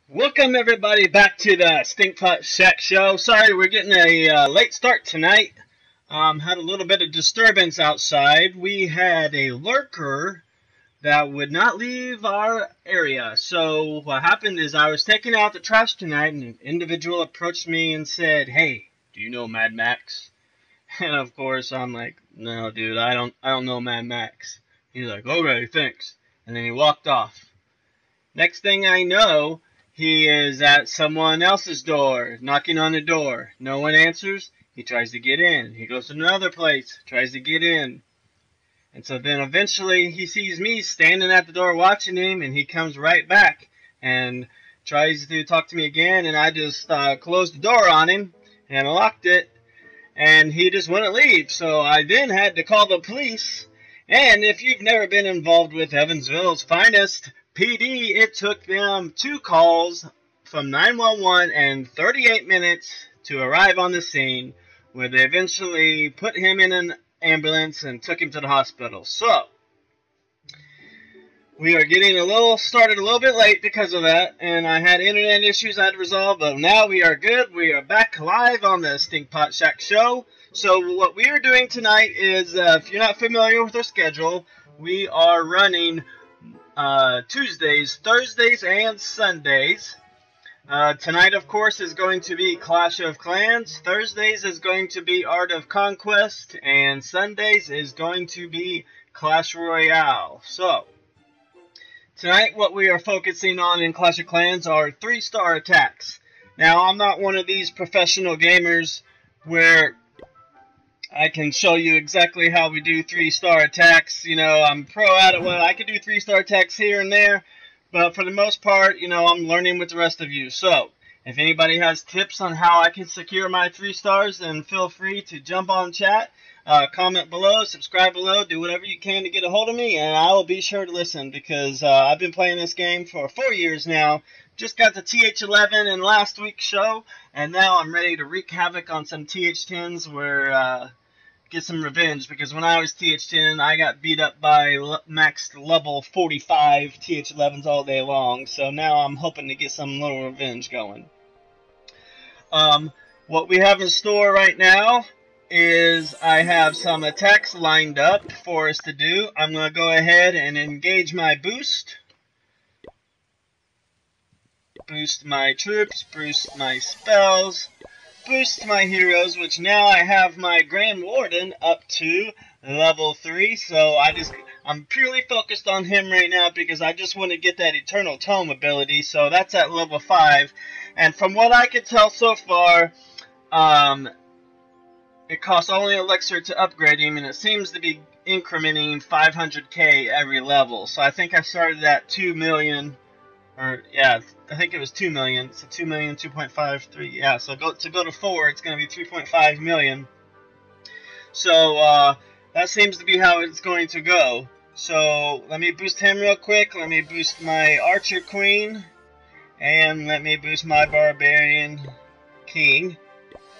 Welcome everybody back to the StinkPot Shack Show. Sorry we're getting a late start tonight. Had a little bit of disturbance outside. We had a lurker that would not leave our area. So what happened is I was taking out the trash tonight and an individual approached me and said, "Hey, do you know Mad Max?" And of course I'm like, "No dude, I don't know Mad Max." He's like, "Okay, thanks." And then he walked off. Next thing I know, he is at someone else's door, knocking on the door. No one answers. He tries to get in. He goes to another place, tries to get in. And so then eventually he sees me standing at the door watching him, and he comes right back and tries to talk to me again, and I just closed the door on him and locked it, and he just wouldn't leave. So I then had to call the police. And if you've never been involved with Evansville's finest PD, it took them 2 calls from 911 and 38 minutes to arrive on the scene, where they eventually put him in an ambulance and took him to the hospital. So we are getting started a little bit late because of that, and I had internet issues I had to resolve, but now we are good. We are back live on the StinkPot Shack Show. So what we are doing tonight is, if you're not familiar with our schedule, we are running Tuesdays, Thursdays, and Sundays. Tonight, of course, is going to be Clash of Clans. Thursdays is going to be Art of Conquest. And Sundays is going to be Clash Royale. So, tonight what we are focusing on in Clash of Clans are 3-star attacks. Now, I'm not one of these professional gamers where I can show you exactly how we do 3-star attacks. You know, I'm pro at it. Well, I can do 3-star attacks here and there, but for the most part, you know, I'm learning with the rest of you. So, if anybody has tips on how I can secure my 3 stars, then feel free to jump on chat, comment below, subscribe below, do whatever you can to get a hold of me, and I will be sure to listen, because I've been playing this game for 4 years now. Just got the TH11 in last week's show, and now I'm ready to wreak havoc on some TH10s where get some revenge, because when I was TH10, I got beat up by max level 45 TH11s all day long. So now I'm hoping to get some little revenge going. What we have in store right now is I have some attacks lined up for us to do. I'm going to go ahead and engage my boost. Boost my troops, boost my spells, boost my heroes, which now I have my Grand Warden up to level 3, so I'm purely focused on him right now because I just want to get that Eternal Tome ability, so that's at level 5, and from what I can tell so far, it costs only elixir to upgrade him, and it seems to be incrementing 500k every level, so I think I started at 2 million, or yeah, I think it was 2 million. So 2 million, 2.53. Yeah, so to go to 4, it's going to be 3.5 million. So that seems to be how it's going to go. So let me boost him real quick. Let me boost my Archer Queen, and let me boost my Barbarian King,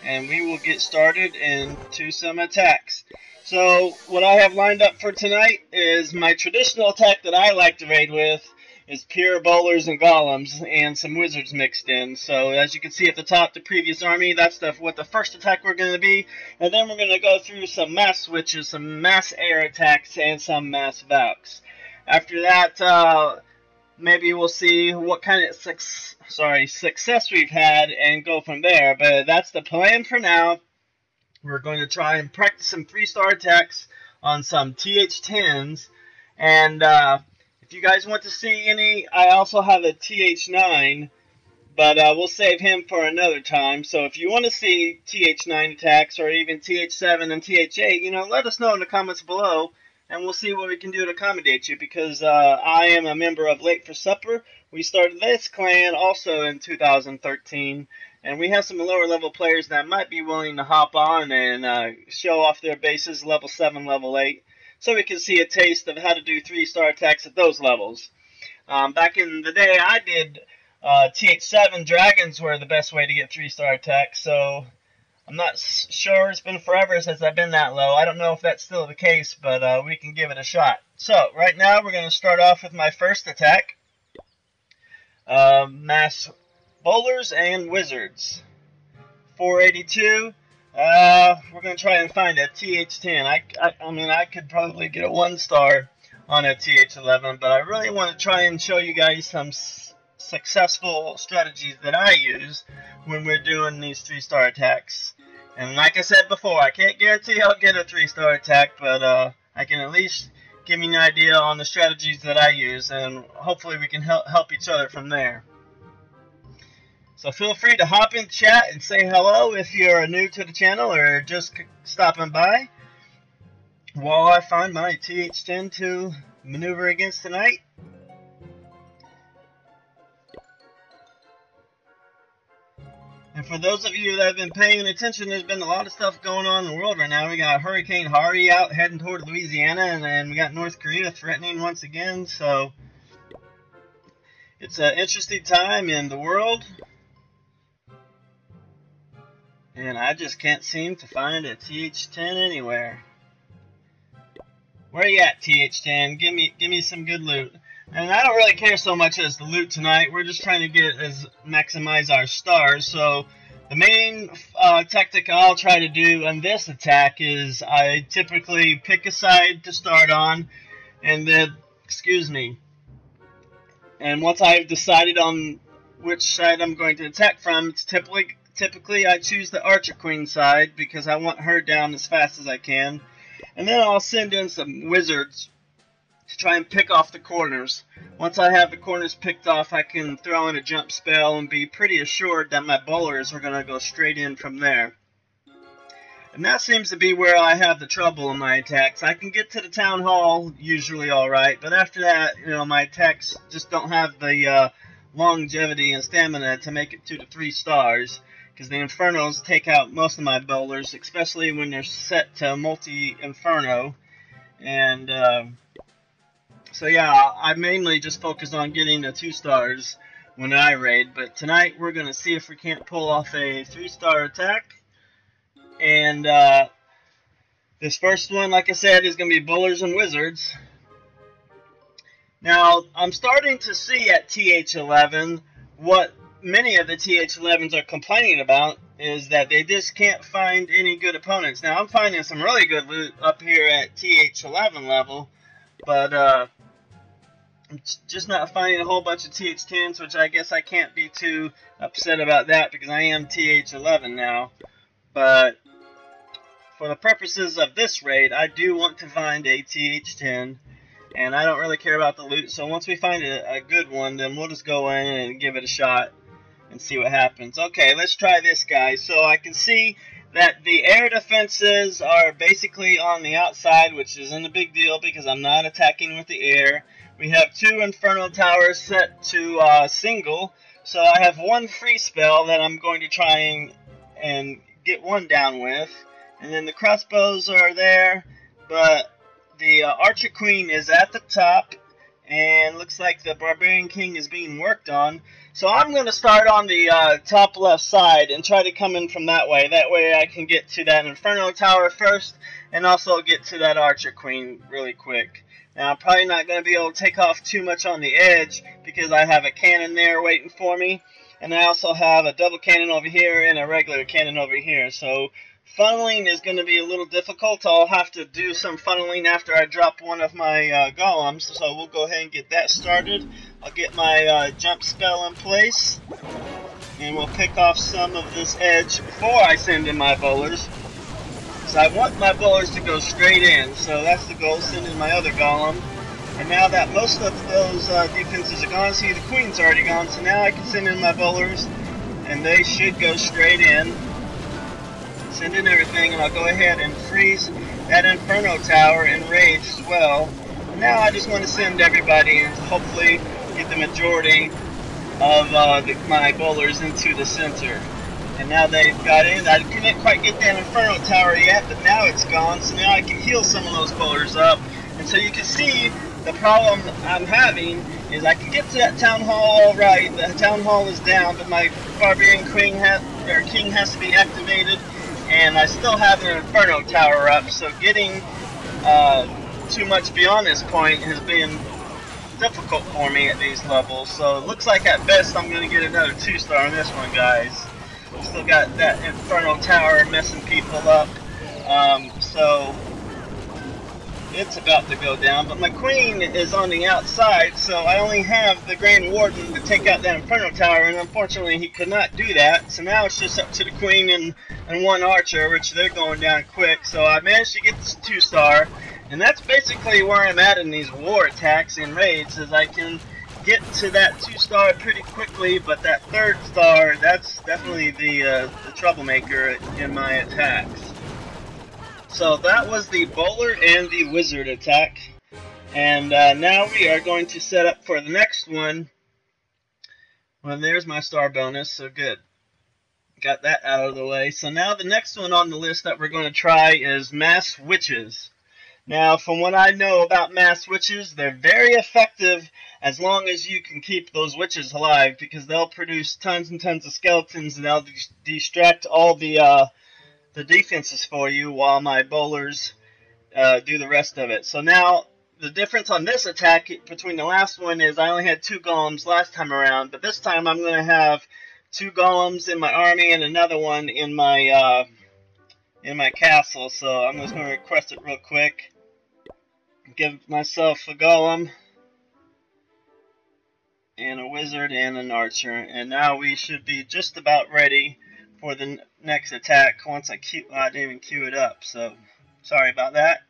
and we will get started into some attacks. So what I have lined up for tonight is my traditional attack that I like to raid with. Is pure bowlers and golems and some wizards mixed in. So as you can see at the top, the previous army, that's what the first attack we're going to be. And then we're going to go through some mass switches, some mass air attacks, and some mass Valks. After that, maybe we'll see what kind of success we've had and go from there. But that's the plan for now. We're going to try and practice some 3-star attacks on some TH10s. And if you guys want to see any, I also have a TH9, but we'll save him for another time. So if you want to see TH9 attacks, or even TH7 and TH8, you know, let us know in the comments below, and we'll see what we can do to accommodate you, because I am a member of Late for Supper. We started this clan also in 2013, and we have some lower level players that might be willing to hop on and show off their bases, level 7, level 8. So we can see a taste of how to do 3-star attacks at those levels. Back in the day, I did TH7 dragons were the best way to get 3-star attacks. So I'm not sure. It's been forever since I've been that low. I don't know if that's still the case, but we can give it a shot. So right now we're going to start off with my first attack. mass bowlers and wizards. 482. We're gonna try and find a TH10. I mean, I could probably get a 1-star on a TH11, but I really want to try and show you guys some successful strategies that I use when we're doing these 3-star attacks. And like I said before, I can't guarantee I'll get a 3-star attack, but I can at least give you an idea on the strategies that I use, and hopefully we can help each other from there. So feel free to hop in chat and say hello if you're new to the channel or just stopping by while I find my TH10 to maneuver against tonight. And for those of you that have been paying attention, there's been a lot of stuff going on in the world right now. We got Hurricane Harvey out heading toward Louisiana, and then we got North Korea threatening once again. So it's an interesting time in the world. And I just can't seem to find a TH10 anywhere. Where you at, TH10? Give me some good loot. And I don't really care so much as the loot tonight. We're just trying to maximize our stars. So the main tactic I'll try to do on this attack is I typically pick a side to start on, and then, and once I've decided on which side I'm going to attack from, it's typically I choose the Archer Queen side because I want her down as fast as I can. And then I'll send in some wizards to try and pick off the corners. Once I have the corners picked off, I can throw in a jump spell and be pretty assured that my bowlers are going to go straight in from there. And that seems to be where I have the trouble in my attacks. I can get to the town hall usually alright, but after that, you know, my attacks just don't have the longevity and stamina to make it to the 3 stars. Because the Infernos take out most of my bowlers, especially when they're set to multi-Inferno. And so yeah, I mainly just focus on getting the 2 stars when I raid. But tonight we're going to see if we can't pull off a 3-star attack. And this first one, like I said, is going to be bowlers and wizards. Now, I'm starting to see at TH11 what many of the TH11s are complaining about, is that they just can't find any good opponents. Now, I'm finding some really good loot up here at TH11 level, but I'm just not finding a whole bunch of TH10s, which I guess I can't be too upset about that because I am TH11 now. But for the purposes of this raid, I do want to find a TH10, and I don't really care about the loot, so once we find a good one, then we'll just go in and give it a shot and see what happens. Okay, let's try this guy. So I can see that the air defenses are basically on the outside, which isn't a big deal because I'm not attacking with the air. We have 2 Inferno Towers set to single, so I have 1 free spell that I'm going to try and get 1 down with. And then the crossbows are there, but the Archer Queen is at the top, and looks like the Barbarian King is being worked on. So I'm going to start on the top left side and try to come in from that way. That way I can get to that Inferno Tower first and also get to that Archer Queen really quick. Now I'm probably not going to be able to take off too much on the edge because I have a cannon there waiting for me. And I also have a double cannon over here and a regular cannon over here. So funneling is going to be a little difficult. I'll have to do some funneling after I drop one of my golems, so we'll go ahead and get that started. I'll get my jump spell in place, and we'll pick off some of this edge before I send in my bowlers. So I want my bowlers to go straight in, so that's the goal, send in my other golem. And now that most of those defenses are gone, see the queen's already gone, so now I can send in my bowlers, and they should go straight in. Send in everything, and I'll go ahead and freeze that Inferno Tower and rage as well. And now I just want to send everybody and hopefully get the majority of my bowlers into the center. And now they've got in. I couldn't quite get that Inferno Tower yet, but now it's gone, so now I can heal some of those bowlers up. And so you can see the problem I'm having is I can get to that town hall all right. The town hall is down, but my Barbarian King has to be activated. And I still have an Inferno Tower up, so getting too much beyond this point has been difficult for me at these levels. So it looks like at best I'm going to get another 2-star on this one, guys. Still got that Inferno Tower messing people up. So it's about to go down, but my queen is on the outside, so I only have the Grand Warden to take out that Inferno Tower, and unfortunately he could not do that. So now it's just up to the queen and one archer, which they're going down quick. So I managed to get this 2-star, and that's basically where I'm at in these war attacks and raids, is I can get to that 2-star pretty quickly, but that 3rd star, that's definitely the troublemaker in my attacks. So that was the bowler and the wizard attack, and now we are going to set up for the next one. Well, there's my star bonus, so good. Got that out of the way. So now the next one on the list that we're going to try is mass witches. Now, from what I know about mass witches, they're very effective as long as you can keep those witches alive, because they'll produce tons and tons of skeletons, and they'll distract all the defenses for you while my bowlers do the rest of it. So now the difference on this attack between the last one is I only had 2 golems last time around, but this time I'm going to have 2 golems in my army and another one in my castle. So I'm just going to request it real quick. Give myself a golem and a wizard and an archer, and now we should be just about ready for the next attack once I didn't even queue it up, so sorry about that.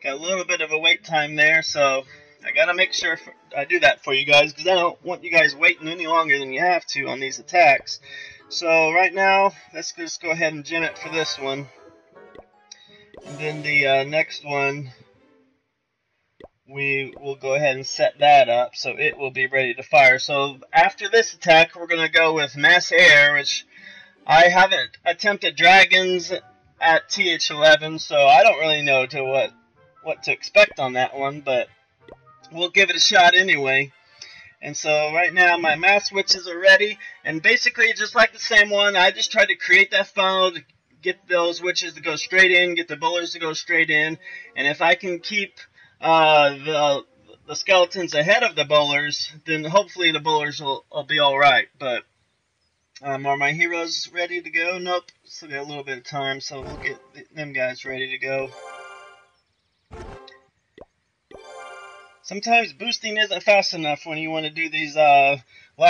Got a little bit of a wait time there, so I gotta make sure I do that for you guys, because I don't want you guys waiting any longer than you have to on these attacks. So right now, let's just go ahead and gem it for this one, and then the next one we will go ahead and set that up so it will be ready to fire. So after this attack, we're going to go with mass air, which I haven't attempted dragons at TH11, so I don't really know what to expect on that one, but we'll give it a shot anyway. And so right now my mass witches are ready, and basically just like the same one, I just tried to create that funnel to get those witches to go straight in, get the bowlers to go straight in, and if I can keep the skeletons ahead of the bowlers, then hopefully the bowlers will be alright. But are my heroes ready to go? Nope, still got a little bit of time, so we'll get them guys ready to go. Sometimes boosting isn't fast enough when you want to do these live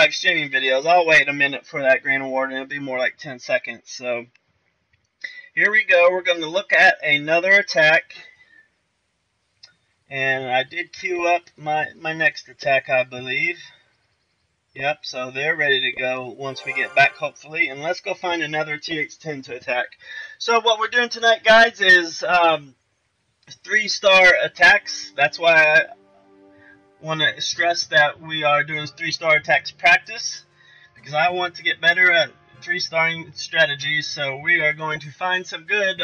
streaming videos. I'll wait a minute for that Grand Award, and it'll be more like 10 seconds. So here we go. We're going to look at another attack. And I did queue up my next attack, I believe. Yep, so they're ready to go once we get back, hopefully. And let's go find another TH10 to attack. So what we're doing tonight, guys, is 3-star attacks. That's why I want to stress that we are doing 3-star attacks practice, because I want to get better at 3-starring strategies. So we are going to find some good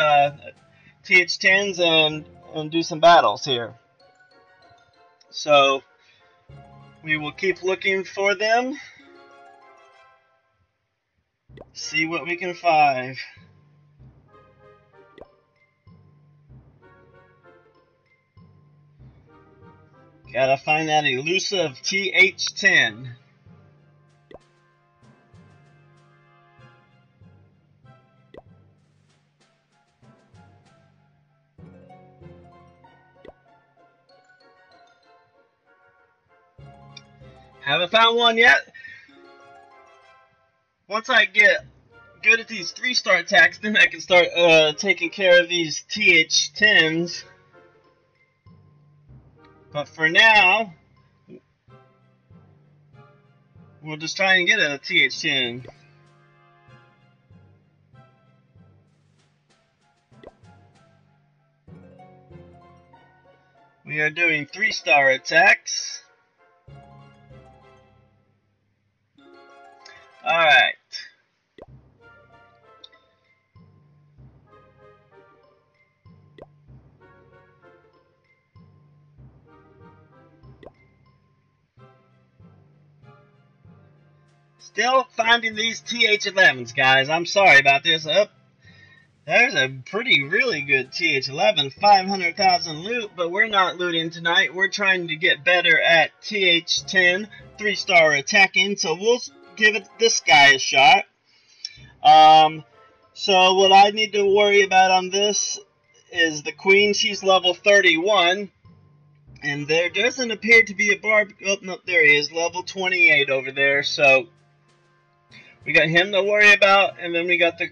TH10s and do some battles here. So we will keep looking for them, see what we can find. Gotta find that elusive TH10. Haven't found one yet. Once I get good at these 3-star attacks, then I can start taking care of these TH10s. But for now, we'll just try and get a TH10. We are doing 3-star attacks. Alright. Still finding these TH11s, guys. I'm sorry about this. There's a really good TH11, 500,000 loot, but we're not looting tonight. We're trying to get better at TH10, 3-star attacking, so we'll give this guy a shot. So what I need to worry about on this is the queen. She's level 31, and there doesn't appear to be a barb. Oh, no, there he is, level 28 over there. So we got him to worry about, and then we got the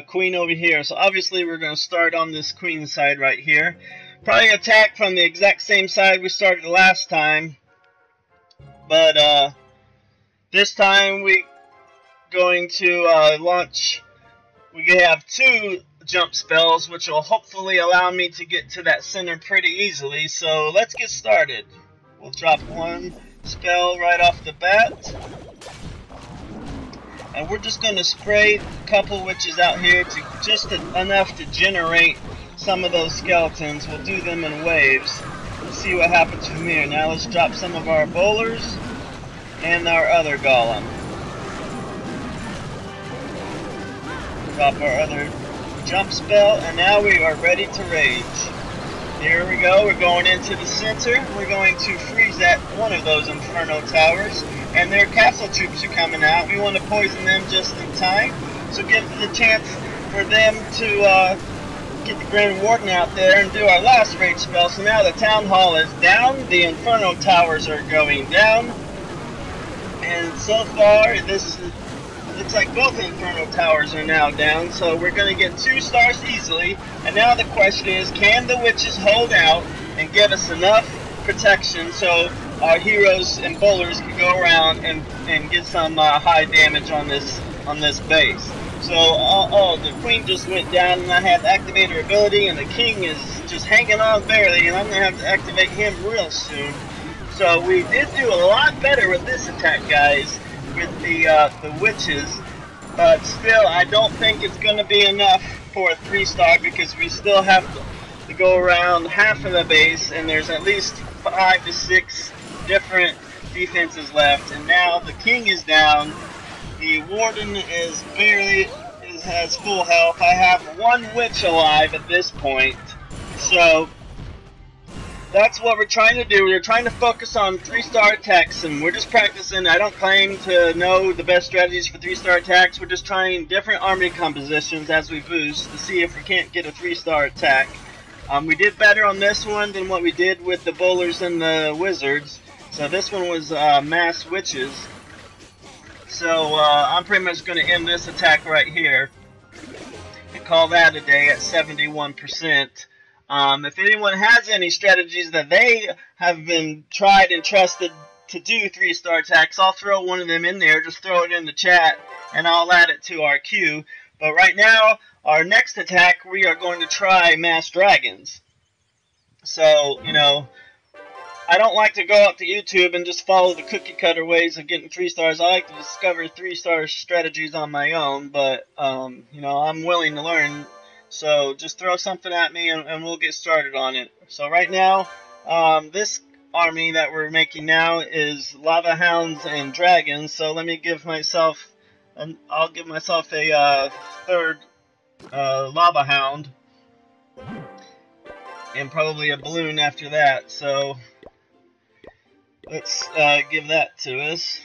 queen over here. So obviously we're going to start on this queen side right here. Probably attack from the exact same side we started last time, but this time we going to launch. We have 2 jump spells, which will hopefully allow me to get to that center pretty easily. So let's get started. We'll drop 1 spell right off the bat, and we're just going to spray a couple witches out here to just enough to generate some of those skeletons. We'll do them in waves. Let's see what happens from here. Now let's drop some of our bowlers and our other golem. Drop our other jump spell, and now we are ready to rage. Here we go, we're going into the center. We're going to freeze at one of those inferno towers, and their castle troops are coming out. We want to poison them just in time, so give the chance for them to get the Grand Warden out there and do our last rage spell. So now the town hall is down, the inferno towers are going down, and so far this looks like both Inferno Towers are now down, so we're going to get 2 stars easily. And now the question is, can the witches hold out and give us enough protection so our heroes and bowlers can go around and get some high damage on this base? So, the queen just went down, and I have activator ability, and the king is just hanging on barely, and I'm going to have to activate him real soon. So we did do a lot better with this attack, guys, with the witches, but still I don't think it's going to be enough for a 3-star, because we still have to go around half of the base, and there's at least 5 to 6 different defenses left. And now the king is down, the warden is has full health. I have 1 witch alive at this point, so that's what we're trying to do. We're trying to focus on 3-star attacks, and we're just practicing. I don't claim to know the best strategies for 3-star attacks. We're just trying different army compositions as we boost to see if we can't get a 3-star attack. We did better on this one than what we did with the bowlers and the wizards. So this one was mass witches. So I'm pretty much going to end this attack right here and call that a day at 71%. If anyone has any strategies that they have been tried and trusted to do 3-star attacks, I'll throw one of them in there. Just throw it in the chat, and I'll add it to our queue. But right now, our next attack, we are going to try Mass Dragons. So, you know, I don't like to go out to YouTube and just follow the cookie cutter ways of getting 3 stars. I like to discover 3-star strategies on my own, but, you know, I'm willing to learn. So just throw something at me, and we'll get started on it. So right now, this army that we're making now is lava hounds and dragons. So let me give myself, I'll give myself a 3rd lava hound, and probably a balloon after that. So let's give that to us.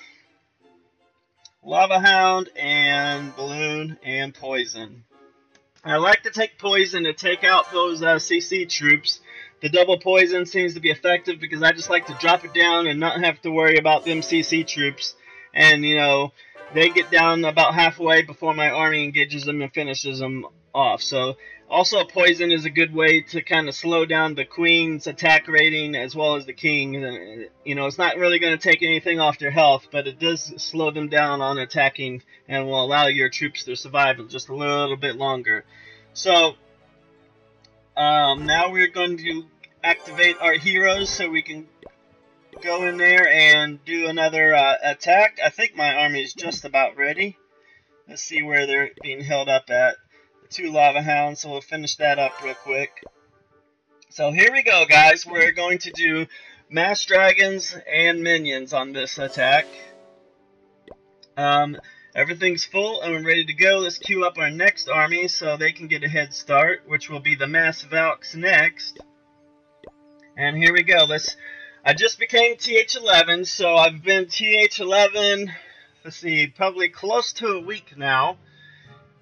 Lava hound and balloon and poison. I like to take poison to take out those CC troops. The double poison seems to be effective because I just like to drop it down and not have to worry about them CC troops. And, you know, they get down about halfway before my army engages them and finishes them off. So, also poison is a good way to kind of slow down the queen's attack rating as well as the king. You know, it's not really going to take anything off their health, but it does slow them down on attacking and will allow your troops to survive just a little bit longer. So, now we're going to activate our heroes so we can go in there and do another attack. I think my army is just about ready. Let's see where they're being held up at. The 2 lava hounds, so we'll finish that up real quick. So here we go, guys. We're going to do mass dragons and minions on this attack. Everything's full and we're ready to go. Let's queue up our next army so they can get a head start, which will be the Mass Valks next. And here we go. I just became TH11, so I've been TH11, let's see, probably close to a week now.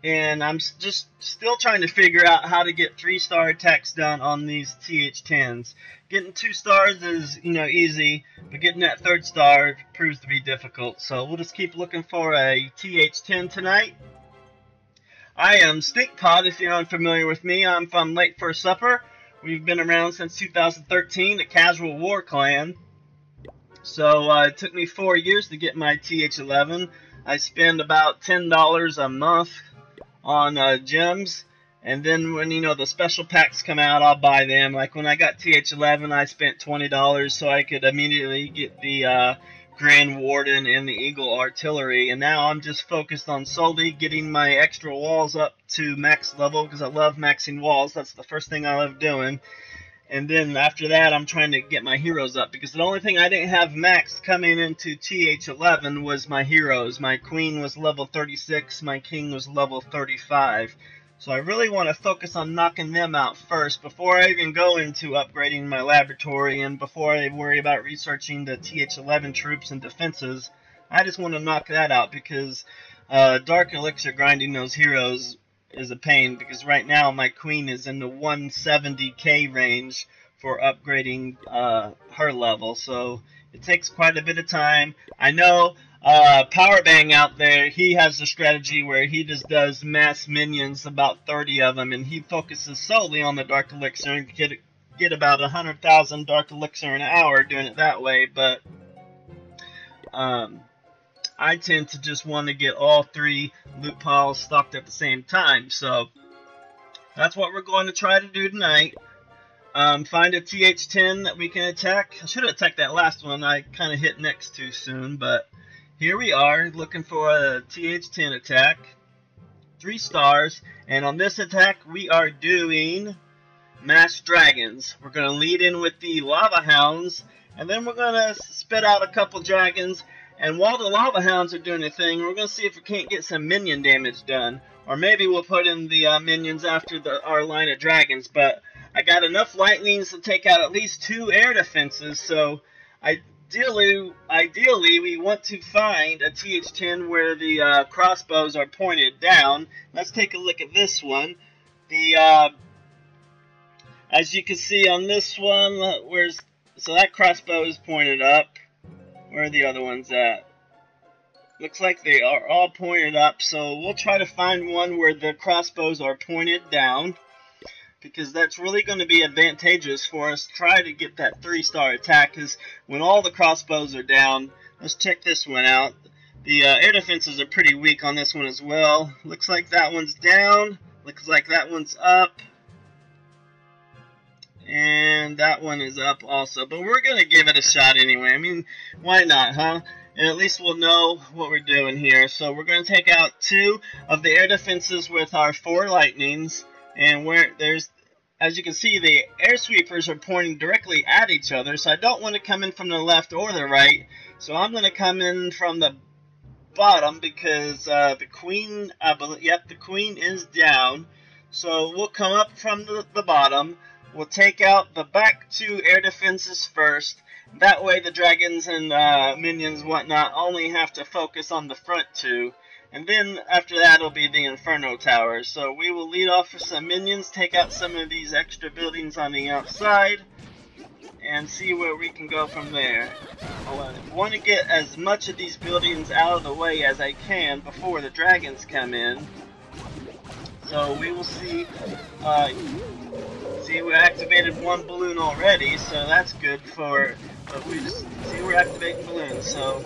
And I'm just still trying to figure out how to get 3-star attacks done on these TH10s. Getting 2 stars is, easy, but getting that 3rd star proves to be difficult. So we'll just keep looking for a TH10 tonight. I am StinkPot, if you're unfamiliar with me. I'm from Late for Supper. We've been around since 2013, a casual war clan. So it took me 4 years to get my TH11. I spend about $10 a month on gems, and then when the special packs come out, I'll buy them. Like when I got TH11, I spent $20 so I could immediately get the Grand Warden and the Eagle Artillery, and now I'm just focused on solely getting my extra walls up to max level because I love maxing walls. That's the first thing I love doing. And then after that, I'm trying to get my heroes up, because the only thing I didn't have maxed coming into TH11 was my heroes. My queen was level 36, my king was level 35. So I really want to focus on knocking them out first before I even go into upgrading my laboratory and before I worry about researching the TH11 troops and defenses. I just want to knock that out, because Dark Elixir grinding those heroes is a pain, because right now my queen is in the 170k range for upgrading her level, so it takes quite a bit of time. I know Powerbang out there, he has a strategy where he just does mass minions, about 30 of them, and he focuses solely on the Dark Elixir and get about 100,000 Dark Elixir an hour doing it that way. But I tend to just want to get all 3 loot piles stocked at the same time. So that's what we're going to try to do tonight. Find a TH10 that we can attack. I should have attacked that last one. I kind of hit next too soon. But here we are looking for a TH10 attack. 3 stars. And on this attack we are doing Mass Dragons. We're going to lead in with the Lava Hounds. And then we're going to spit out a couple dragons. And while the Lava Hounds are doing their thing, we're going to see if we can't get some minion damage done. Or maybe we'll put in the minions after our line of dragons. But I got enough lightnings to take out at least 2 air defenses. So ideally we want to find a TH10 where the crossbows are pointed down. Let's take a look at this one. As you can see on this one, so that crossbow is pointed up. Where are the other ones at? Looks like they are all pointed up, so we'll try to find one where the crossbows are pointed down, because that's really going to be advantageous for us. Try to get that 3-star attack, because when all the crossbows are down, let's check this one out. The air defenses are pretty weak on this one as well. Looks like that one's down. Looks like that one's up. And that one is up also. But we're going to give it a shot anyway. I mean, why not, huh? And at least we'll know what we're doing here. So we're going to take out 2 of the air defenses with our 4 lightnings. And as you can see, the air sweepers are pointing directly at each other. So I don't want to come in from the left or the right. So I'm going to come in from the bottom, because the queen, the queen is down. So we'll come up from the bottom. We'll take out the back 2 air defenses first. That way the dragons and minions whatnot only have to focus on the front 2. And then after that it'll be the Inferno Towers. So we will lead off with some minions, take out some of these extra buildings on the outside, and see where we can go from there. I want to get as much of these buildings out of the way as I can before the dragons come in. So we will see. See, we activated 1 balloon already, so that's good for. But we just see we're activating balloons, so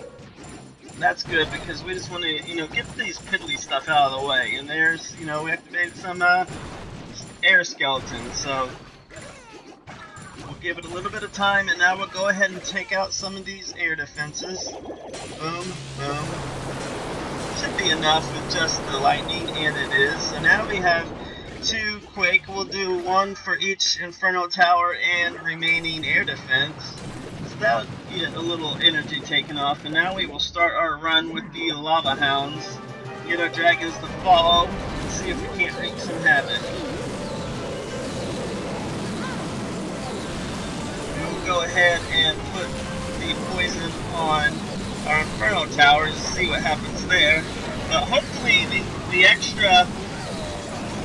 that's good because we just want to, get these piddly stuff out of the way. And there's, we activated some air skeletons, so we'll give it a little bit of time, and now we'll go ahead and take out some of these air defenses. Boom, boom. Should be enough with just the lightning, and it is. So now we have 2 Quake. We'll do 1 for each Inferno Tower and remaining air defense. So that'll get a little energy taken off, and now we will start our run with the Lava Hounds. get our dragons to follow and see if we can't wreak some havoc. We'll go ahead and put the poison on our Inferno Towers to see what happens there. But hopefully the extra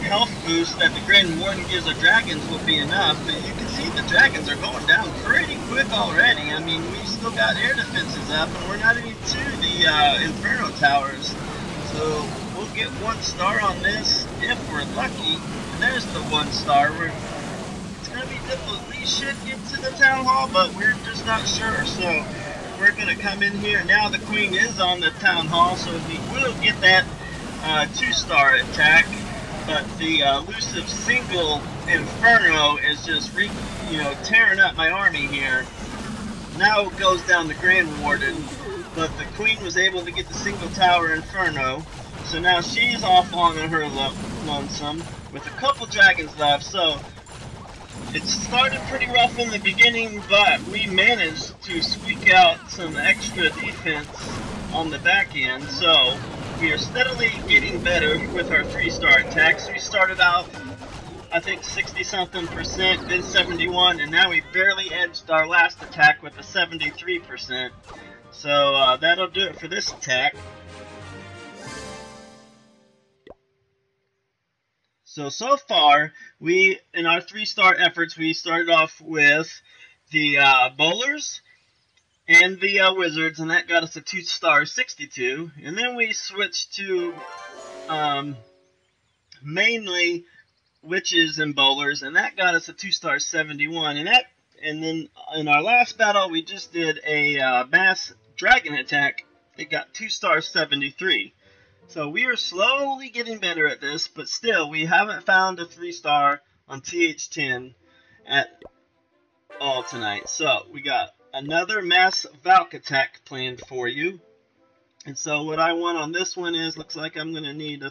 health boost that the Grand Warden gives our dragons will be enough. But you can see the dragons are going down pretty quick already. I mean, we've still got air defenses up, and we're not even to the Inferno Towers. So we'll get 1 star on this if we're lucky. And there's the 1 star. It's going to be difficult. We should get to the Town Hall, but we're just not sure. So we're going to come in here. Now the Queen is on the Town Hall, so we will get that 2-star attack. But the elusive single Inferno is just tearing up my army here. Now it goes down the Grand Warden, but the Queen was able to get the single tower Inferno, so now she's off on her lonesome with a couple dragons left. So it started pretty rough in the beginning, but we managed to squeak out some extra defense on the back end. So we are steadily getting better with our 3-star attacks. We started out, I think, 60-something%, then 71, and now we barely edged our last attack with a 73%. So that'll do it for this attack. So far, in our 3-star efforts, we started off with the bowlers and the wizards, and that got us a 2-star 62. And then we switched to mainly witches and bowlers, and that got us a 2-star 71. And then in our last battle, we just did a mass dragon attack. It got 2-star 73. So we are slowly getting better at this, but still, we haven't found a 3-star on TH10 at all tonight. So we got another mass Valk attack planned for you. And so what I want on this one is, looks like I'm going to need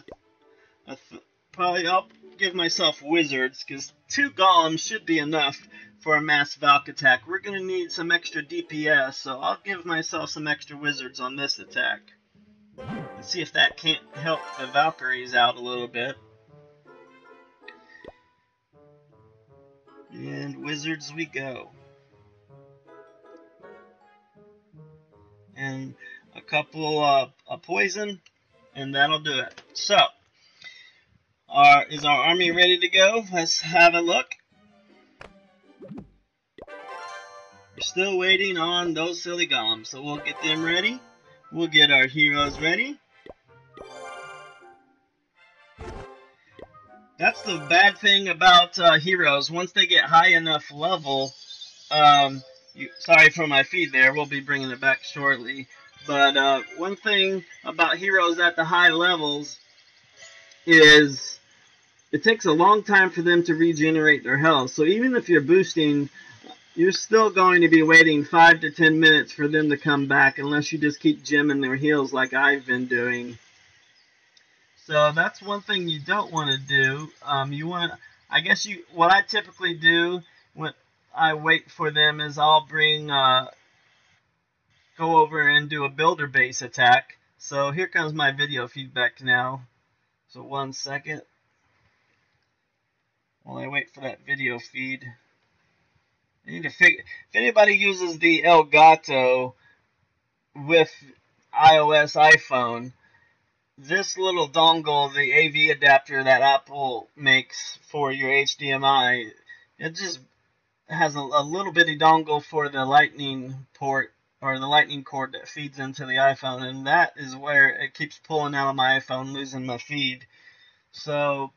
probably I'll give myself wizards, because 2 golems should be enough for a mass Valk attack. We're going to need some extra DPS, so I'll give myself some extra wizards on this attack. Let's see if that can't help the Valkyries out a little bit. And wizards we go. And a couple of poison, and that'll do it. So, is our army ready to go? Let's have a look. We're still waiting on those silly golems, so we'll get them ready. We'll get our heroes ready. That's the bad thing about heroes. Once they get high enough level, sorry for my feed there, we'll be bringing it back shortly. But one thing about heroes at the high levels is it takes a long time for them to regenerate their health. So even if you're boosting, you're still going to be waiting 5 to 10 minutes for them to come back, unless you just keep gemming their heals like I've been doing. So that's one thing you don't want to do. What I typically do when I wait for them is I'll go over and do a builder base attack. So here comes my video feedback now. So 1 second while I wait for that video feed. I need to figure, if anybody uses the Elgato with iOS iPhone, this little dongle, the AV adapter that Apple makes for your HDMI, it just has a little bitty dongle for the lightning port, or the lightning cord that feeds into the iPhone, and that is where it keeps pulling out of my iPhone, losing my feed. So,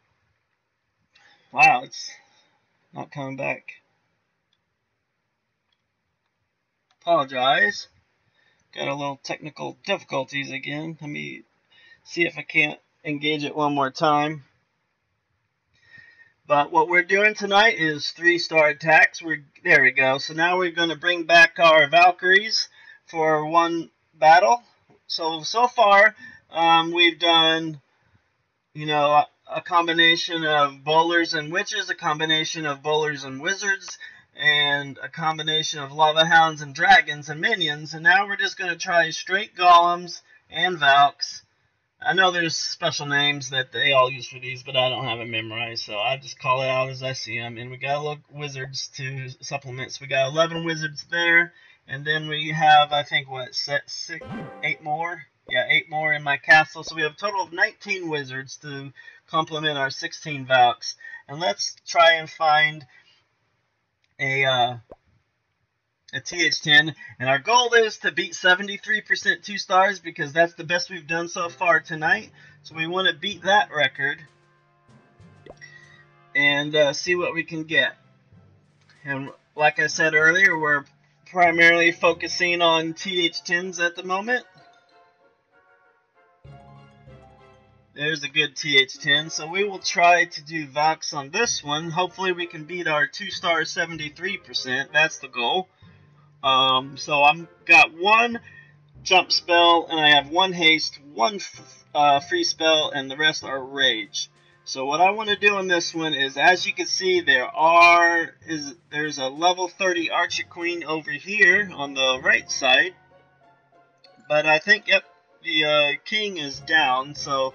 wow, it's not coming back. Apologize. Got a little technical difficulties again. Let me see if I can't engage it one more time. But what we're doing tonight is 3-star attacks. There we go. So now we're going to bring back our Valkyries for one battle. So far, we've done, a combination of bowlers and witches, a combination of bowlers and wizards, and a combination of lava hounds and dragons and minions. And now we're just going to try straight golems and Valks. I know there's special names that they all use for these, but I don't have it memorized, so I just call it out as I see them. And we got a little wizards to supplements. We got 11 wizards there, and then we have, I think, what, 8 more? Yeah, 8 more in my castle. So we have a total of 19 wizards to complement our 16 Valks. And let's try and find a TH10, and our goal is to beat 73% 2 stars because that's the best we've done so far tonight. So we want to beat that record and see what we can get. And like I said earlier, we're primarily focusing on TH10s at the moment. There's a good TH10, so we will try to do Valks on this one. Hopefully we can beat our 2 stars 73%. That's the goal. So I've got 1 jump spell, and I have 1 haste, 1 free spell, and the rest are rage. So what I want to do on this one is, as you can see, there's a level 30 Archer Queen over here on the right side. But I think, yep, the king is down, so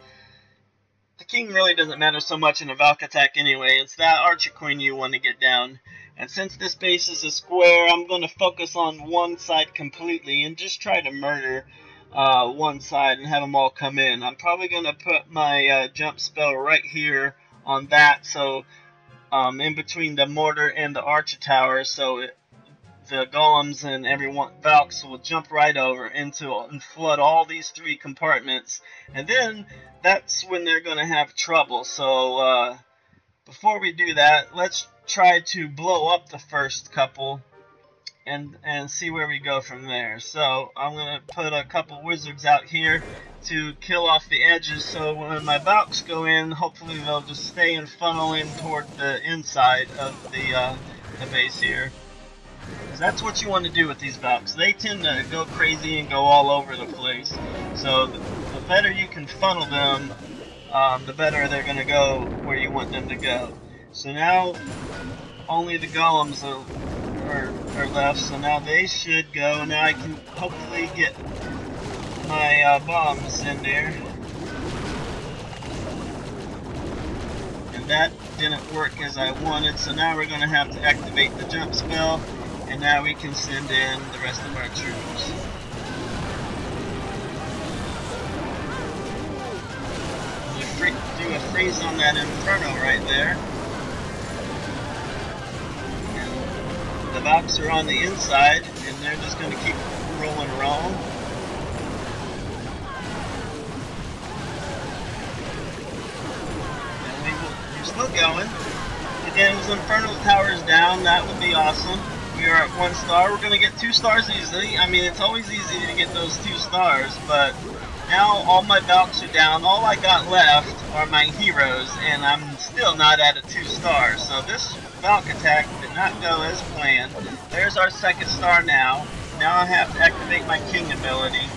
the king really doesn't matter so much in a Valk attack anyway. It's that Archer Queen you want to get down. And since this base is a square, I'm going to focus on one side completely and just try to murder one side and have them all come in. I'm probably going to put my jump spell right here on that, so in between the mortar and the archer tower, so the golems and everyone Valks will jump right over into and flood all these 3 compartments. And then that's when they're going to have trouble. So before we do that, let's try to blow up the first couple and see where we go from there. So I'm going to put a couple wizards out here to kill off the edges, so when my Valks go in, hopefully they'll just stay and funnel in toward the inside of the base here. Because that's what you want to do with these Valks. They tend to go crazy and go all over the place. So the better you can funnel them, the better they're going to go where you want them to go. So now only the golems are left, so now they should go. Now I can hopefully get my bombs in there. And that didn't work as I wanted, so now we're going to have to activate the jump spell, and now we can send in the rest of our troops. Do a freeze on that Inferno right there. And the Valks are on the inside, and they're just going to keep rolling wrong. And we're still going. Again, as Inferno Tower's down, that would be awesome. We are at 1 star. We're going to get 2 stars easily. I mean, it's always easy to get those 2 stars, but now all my Valks are down. All I got left are my heroes, and I'm still not at a 2 star. So this Valk attack did not go as planned. There's our 2nd star now. Now I have to activate my king ability.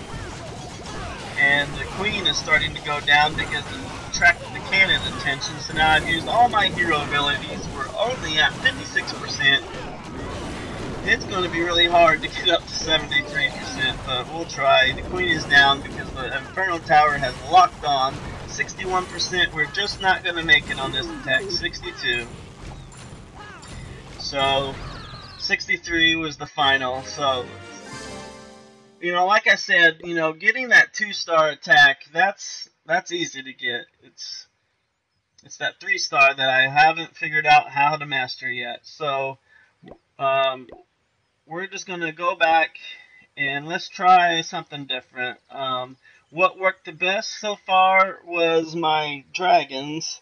And the queen is starting to go down because it attracted the cannon's attention. So now I've used all my hero abilities. We're only at 56%. It's going to be really hard to get up to 73%, but we'll try. The queen is down because the Inferno Tower has locked on. 61%, we're just not going to make it on this attack. 62. So, 63 was the final. So, you know, like I said, you know, getting that 2-star attack, that's easy to get. It's that 3-star that I haven't figured out how to master yet. So, we're just going to go back and let's try something different. What worked the best so far was my dragons.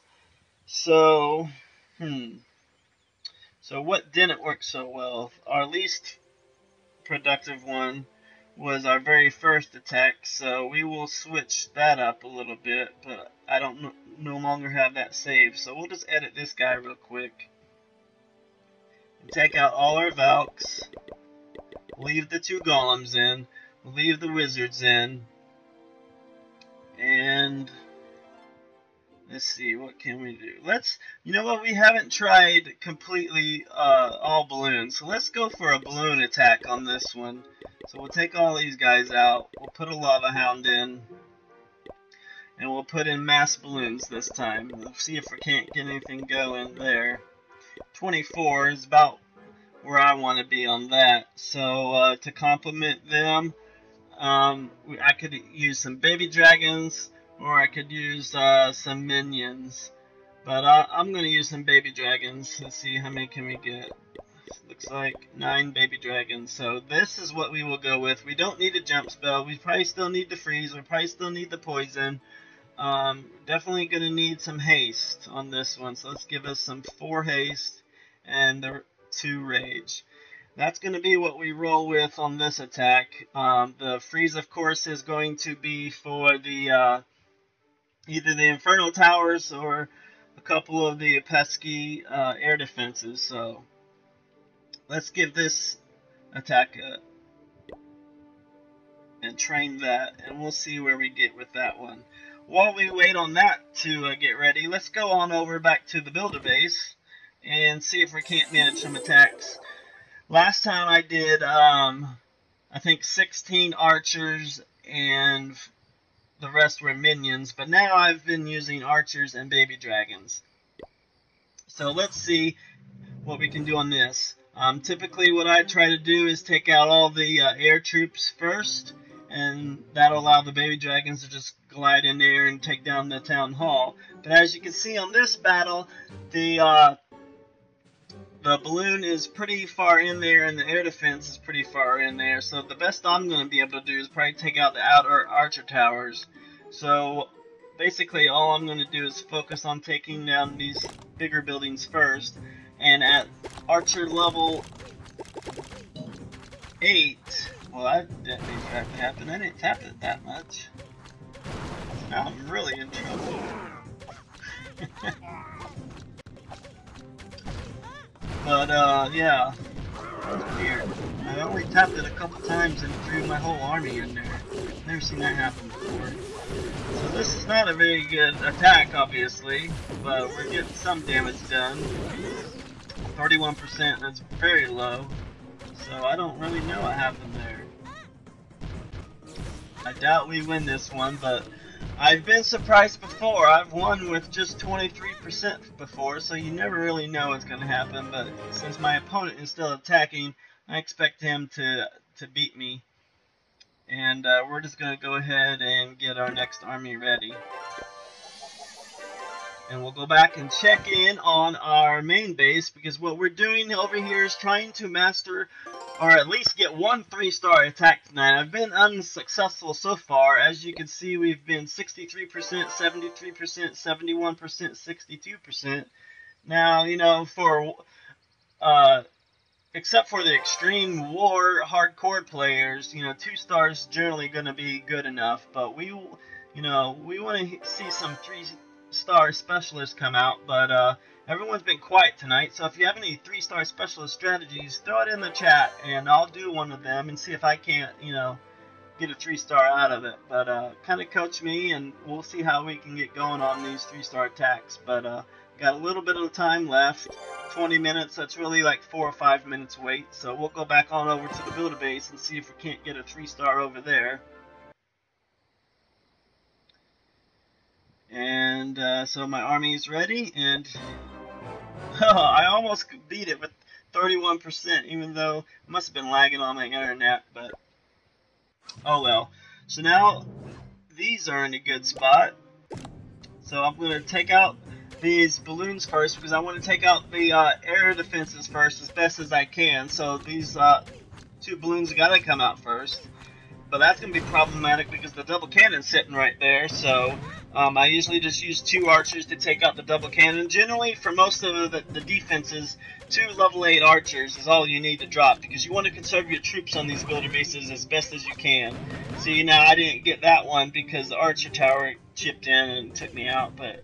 So, So what didn't work so well? Our least productive one was our very first attack, so we will switch that up a little bit, but I don't no longer have that saved. So we'll just edit this guy real quick. And take out all our Valks. Leave the 2 golems in. Leave the wizards in. And let's see, what can we do? You know what, we haven't tried completely all balloons. So let's go for a balloon attack on this one. So we'll take all these guys out. We'll put a lava hound in. and we'll put in mass balloons this time. We'll see if we can't get anything going there. 24 is about where I want to be on that. So to complement them, I could use some baby dragons, or I could use some minions. But I'm going to use some baby dragons. Let's see, how many can we get? Looks like 9 baby dragons. So this is what we will go with. We don't need a jump spell. We probably still need the freeze. We probably still need the poison. Definitely going to need some haste on this one. So let's give us some 4 haste and the 2 rage. That's going to be what we roll with on this attack. The freeze, of course, is going to be for the either the Infernal Towers or a couple of the pesky air defenses. So let's give this attack and train that, and we'll see where we get with that one. While we wait on that to get ready, let's go on over back to the builder base and see if we can't manage some attacks. Last time I did, I think 16 archers and the rest were minions, but now I've been using archers and baby dragons. So let's see what we can do on this. Typically what I try to do is take out all the air troops first, and that'll allow the baby dragons to just glide in there and take down the town hall. But as you can see on this battle, the balloon is pretty far in there, and the air defense is pretty far in there. So the best I'm going to be able to do is probably take out the outer archer towers. So basically all I'm going to do is focus on taking down these bigger buildings first. And at archer level 8, well, that didn't have to happen. I didn't tap it that much. Now I'm really in trouble. But yeah, that's weird. I only tapped it a couple times and threw my whole army in there. Never seen that happen before. So this is not a very good attack, obviously, but we're getting some damage done. 31%, that's very low. So I don't really know what happened there. I doubt we win this one, but I've been surprised before. I've won with just 23% before, so you never really know what's going to happen. But since my opponent is still attacking, I expect him to beat me. And we're just going to go ahead and get our next army ready. And we'll go back and check in on our main base, because what we're doing over here is trying to master, or at least get 1 3-star attack tonight. I've been unsuccessful so far. As you can see, we've been 63%, 73%, 71%, 62%. Now, you know, for except for the extreme war hardcore players, you know, 2 stars generally going to be good enough. But we want to see some 3-star specialists come out, but everyone's been quiet tonight, so if you have any 3-star specialist strategies, throw it in the chat, and I'll do one of them and see if I can't, you know, get a 3-star out of it. But kind of coach me, and we'll see how we can get going on these 3-star attacks. But got a little bit of time left, 20 minutes. That's really like 4 or 5 minutes wait. So we'll go back on over to the builder base and see if we can't get a 3-star over there. And so my army is ready, and I almost beat it with 31%, even though it must have been lagging on my internet, but oh well. So now these are in a good spot. So I'm going to take out these balloons first, because I want to take out the air defenses first as best as I can. So these 2 balloons got to come out first. But that's going to be problematic because the double cannon's sitting right there. So I usually just use 2 archers to take out the double cannon. Generally, for most of the defenses, 2 level 8 archers is all you need to drop, because you want to conserve your troops on these builder bases as best as you can. See, now I didn't get that one because the archer tower chipped in and took me out, but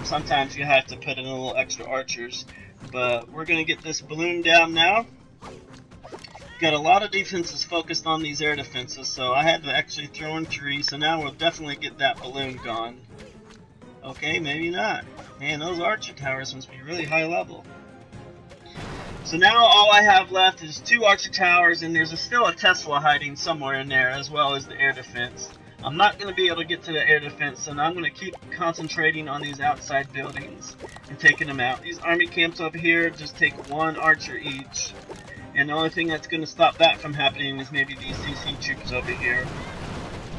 sometimes you have to put in a little extra archers. But we're going to get this balloon down now. Got a lot of defenses focused on these air defenses, so I had to actually throw in 3, so now we'll definitely get that balloon gone. Okay, maybe not. Man, those archer towers must be really high level. So now all I have left is 2 archer towers, and there's still a Tesla hiding somewhere in there, as well as the air defense. I'm not going to be able to get to the air defense, and I'm going to keep concentrating on these outside buildings and taking them out. These army camps over here just take one archer each, and the only thing that's going to stop that from happening is maybe these CC troops over here.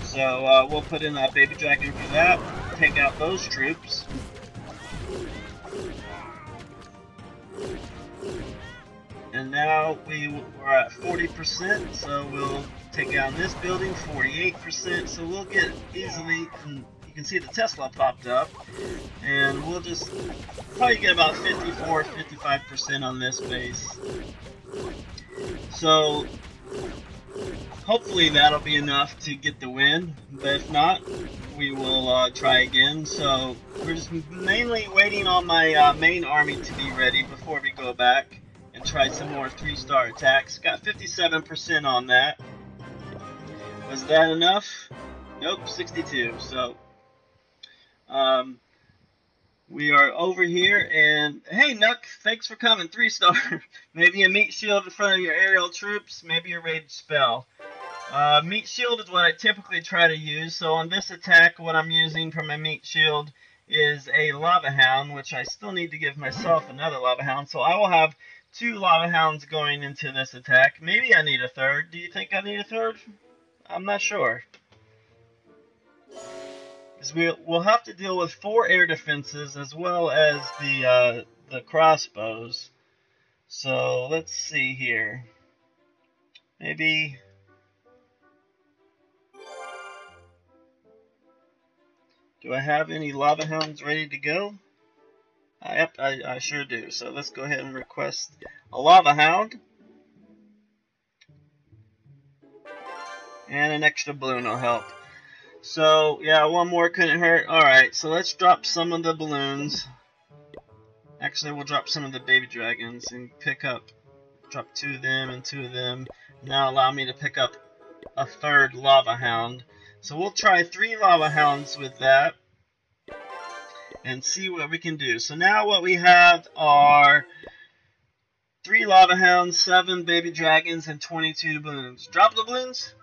So we'll put in a baby dragon for that, take out those troops. And now we're at 40%, so we'll take down this building, 48%, so we'll get easily, and you can see the Tesla popped up, and we'll just probably get about 54-55% on this base. So hopefully that'll be enough to get the win, but if not, we will try again. So we're just mainly waiting on my main army to be ready before we go back and try some more 3-star attacks. Got 57% on that. Was that enough? Nope, 62. So we are over here, and hey Nook, thanks for coming. 3-star. Maybe a meat shield in front of your aerial troops, maybe a rage spell. Meat shield is what I typically try to use. So on this attack, what I'm using for my meat shield is a lava hound, which I still need to give myself another lava hound. So I will have 2 lava hounds going into this attack. Maybe I need a third. Do you think I need a third? I'm not sure. Because we'll have to deal with 4 air defenses as well as the crossbows. So let's see here. Maybe. Do I have any lava hounds ready to go? Yep, I sure do. So let's go ahead and request a lava hound. And an extra balloon will help. So, yeah, one more couldn't hurt. Alright, so let's drop some of the balloons. Actually, we'll drop some of the baby dragons and drop 2 of them and 2 of them. Now allow me to pick up a 3rd lava hound. So we'll try 3 lava hounds with that and see what we can do. So now what we have are 3 lava hounds, 7 baby dragons, and 22 balloons. Drop the balloons?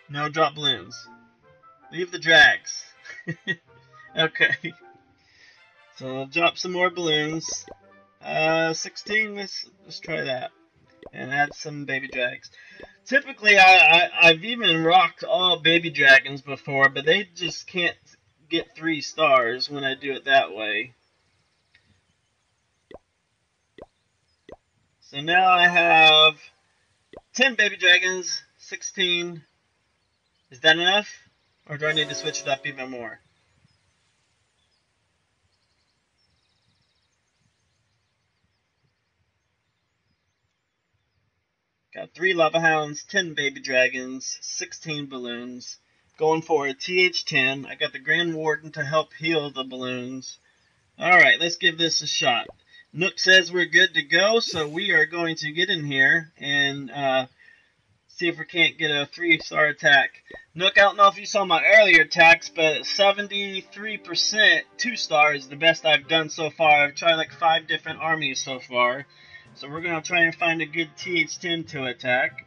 No, drop balloons. Leave the drags. Okay. So I'll drop some more balloons. 16, let's try that. And add some baby drags. Typically, I've even rocked all baby dragons before, but they just can't get 3 stars when I do it that way. So now I have 10 baby dragons, 16. Is that enough? Or do I need to switch it up even more? Got 3 lava hounds, 10 baby dragons, 16 balloons. Going for a TH10. I got the Grand Warden to help heal the balloons. Alright, let's give this a shot. Nook says we're good to go, so we are going to get in here and see if we can't get a 3-star attack. Nook, I don't know if you saw my earlier attacks, but 73% 2-star is the best I've done so far. I've tried like 5 different armies so far. So we're going to try and find a good TH10 to attack.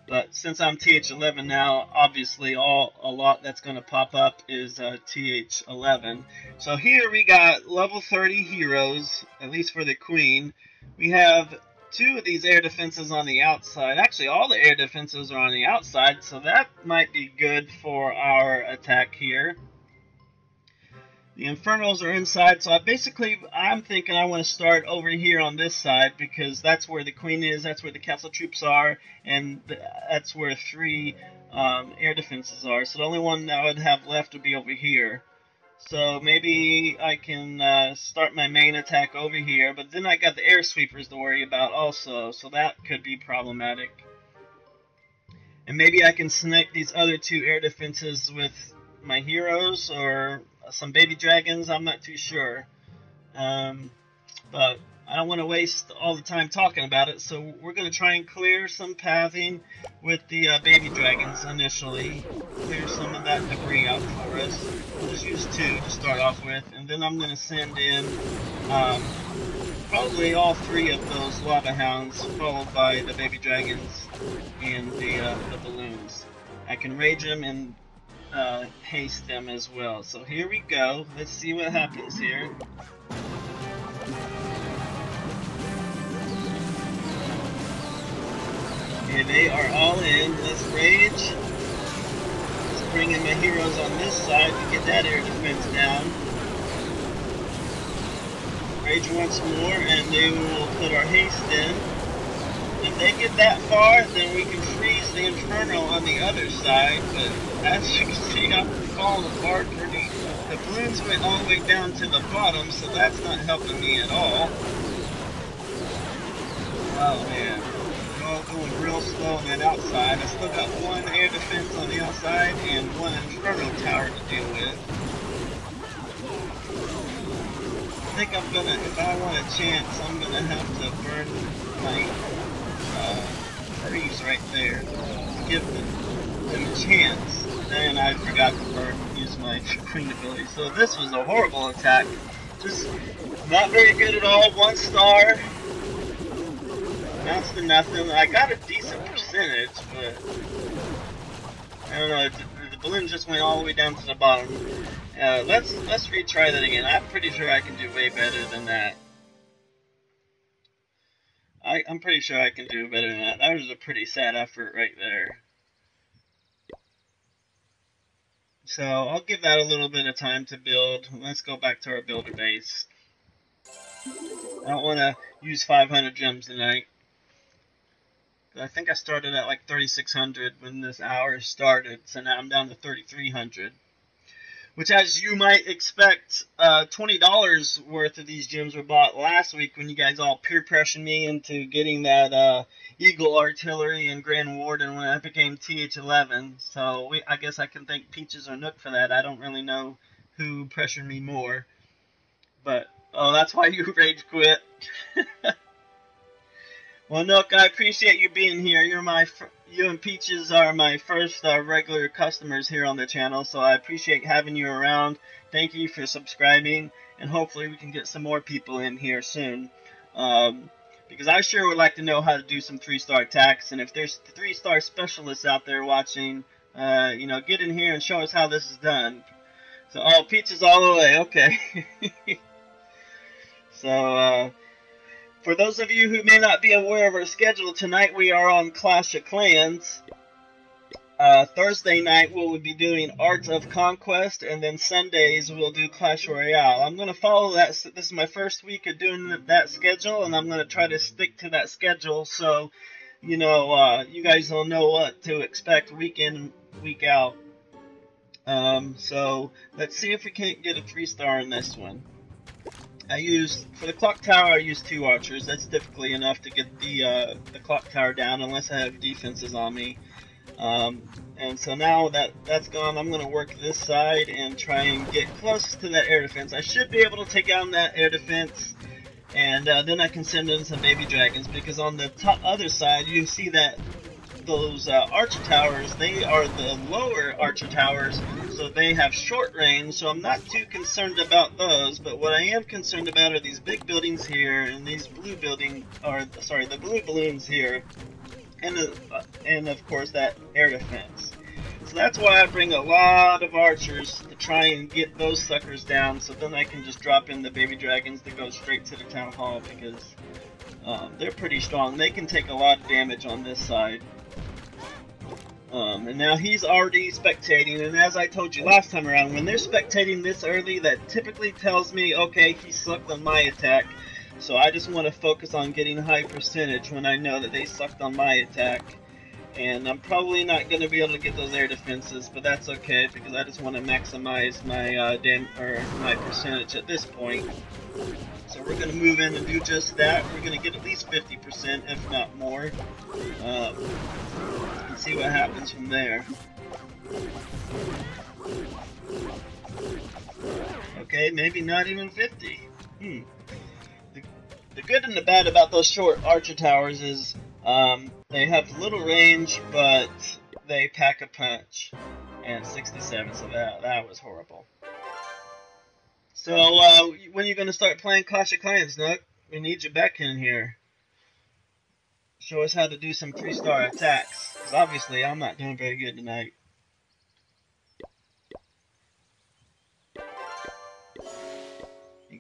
But since I'm TH11 now, obviously a lot that's going to pop up is TH11. So here we got level 30 heroes, at least for the Queen. We have 2 of these air defenses on the outside. Actually, all the air defenses are on the outside, so that might be good for our attack here. The Infernals are inside, so I'm thinking I want to start over here on this side because that's where the Queen is, that's where the castle troops are, and that's where 3 air defenses are. So the only one that I would have left would be over here. So maybe I can start my main attack over here, but then I got the air sweepers to worry about also, so that could be problematic. And maybe I can snipe these other 2 air defenses with my heroes or some baby dragons. I'm not too sure. But I don't want to waste all the time talking about it, so we're going to try and clear some pathing with the baby dragons initially. Clear some of that debris out for us. We'll just use 2 to start off with, and then I'm going to send in probably all 3 of those lava hounds, followed by the baby dragons. and the balloons. I can rage them and haste them as well. So here we go. Let's see what happens here. Okay, they are all in. Let's rage. Let's bring in my heroes on this side to get that air defense down. Rage once more, and they will put our haste in. If they get that far, then we can freeze the Inferno on the other side, but as you can see, I'm falling apart pretty. The balloons went all the way down to the bottom, so that's not helping me at all. Oh man, we're all going real slow on that outside. I still got one air defense on the outside and one Inferno tower to deal with. I think I'm gonna, if I want a chance, I'm gonna have to burn my freeze right there to give them a chance. And I forgot to use my queen ability. So this was a horrible attack. Just not very good at all. 1 star. Amounts to nothing. I got a decent percentage, but I don't know. The balloon just went all the way down to the bottom. Let's retry that again. I'm pretty sure I can do way better than that. I'm pretty sure I can do better than that. That was a pretty sad effort right there. So I'll give that a little bit of time to build. Let's go back to our builder base. I don't want to use 500 gems tonight. I think I started at like 3,600 when this hour started, so now I'm down to 3,300. Which, as you might expect, $20 worth of these gems were bought last week when you guys all peer pressured me into getting that Eagle Artillery and Grand Warden when I became TH11. So I guess I can thank Peaches or Nook for that. I don't really know who pressured me more. But, oh, that's why you rage quit. Well, Nook, I appreciate you being here. You and Peaches are my first regular customers here on the channel, so I appreciate having you around. Thank you for subscribing, and hopefully we can get some more people in here soon. Because I sure would like to know how to do some 3-star attacks, and if there's 3-star specialists out there watching, you know, get in here and show us how this is done. So, oh, Peaches all the way, okay. So, for those of you who may not be aware of our schedule, tonight we are on Clash of Clans. Thursday night we'll be doing Art of Conquest, and then Sundays we'll do Clash Royale. I'm going to follow that. This is my first week of doing that schedule, and I'm going to try to stick to that schedule so, you know, you guys will know what to expect week in, week out. So let's see if we can't get a 3-star in this one. For the clock tower, I use 2 archers. That's typically enough to get the clock tower down, unless I have defenses on me. And so now that's gone, I'm going to work this side and try and get close to that air defense. I should be able to take down that air defense, and then I can send in some baby dragons, because on the other side, you see that those archer towers, they are the lower archer towers, so they have short range, so I'm not too concerned about those. But what I am concerned about are these big buildings here, and these blue the blue balloons here, and of course that air defense. So that's why I bring a lot of archers to try and get those suckers down, so then I can just drop in the baby dragons that go straight to the town hall, because they're pretty strong. They can take a lot of damage on this side. And now he's already spectating, and as I told you last time around, when they're spectating this early, that typically tells me, okay, he sucked on my attack. So I just want to focus on getting high percentage when I know that they sucked on my attack. And I'm probably not going to be able to get those air defenses, but that's okay, because I just want to maximize my my percentage at this point. So we're going to move in and do just that. We're going to get at least 50%, if not more. And see what happens from there. Okay, maybe not even 50. The good and the bad about those short archer towers is they have little range, but they pack a punch. And 67, so that was horrible. So, when are you going to start playing Clash of Clans, Nook? We need you back in here. show us how to do some 3-star attacks. Because obviously I'm not doing very good tonight.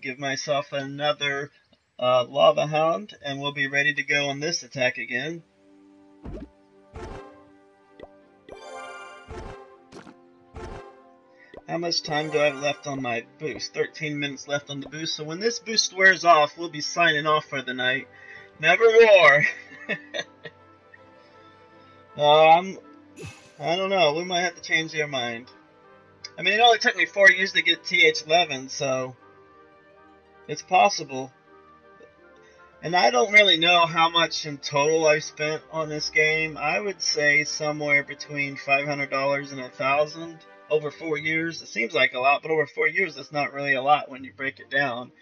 Give myself another Lava Hound, and we'll be ready to go on this attack again. How much time do I have left on my boost? 13 minutes left on the boost. So when this boost wears off, we'll be signing off for the night. Nevermore. I don't know. We might have to change their mind. I mean, it only took me 4 years to get TH11, so it's possible. And I don't really know how much in total I've spent on this game. I would say somewhere between $500 and $1,000 over 4 years. It seems like a lot, but over 4 years, it's not really a lot when you break it down.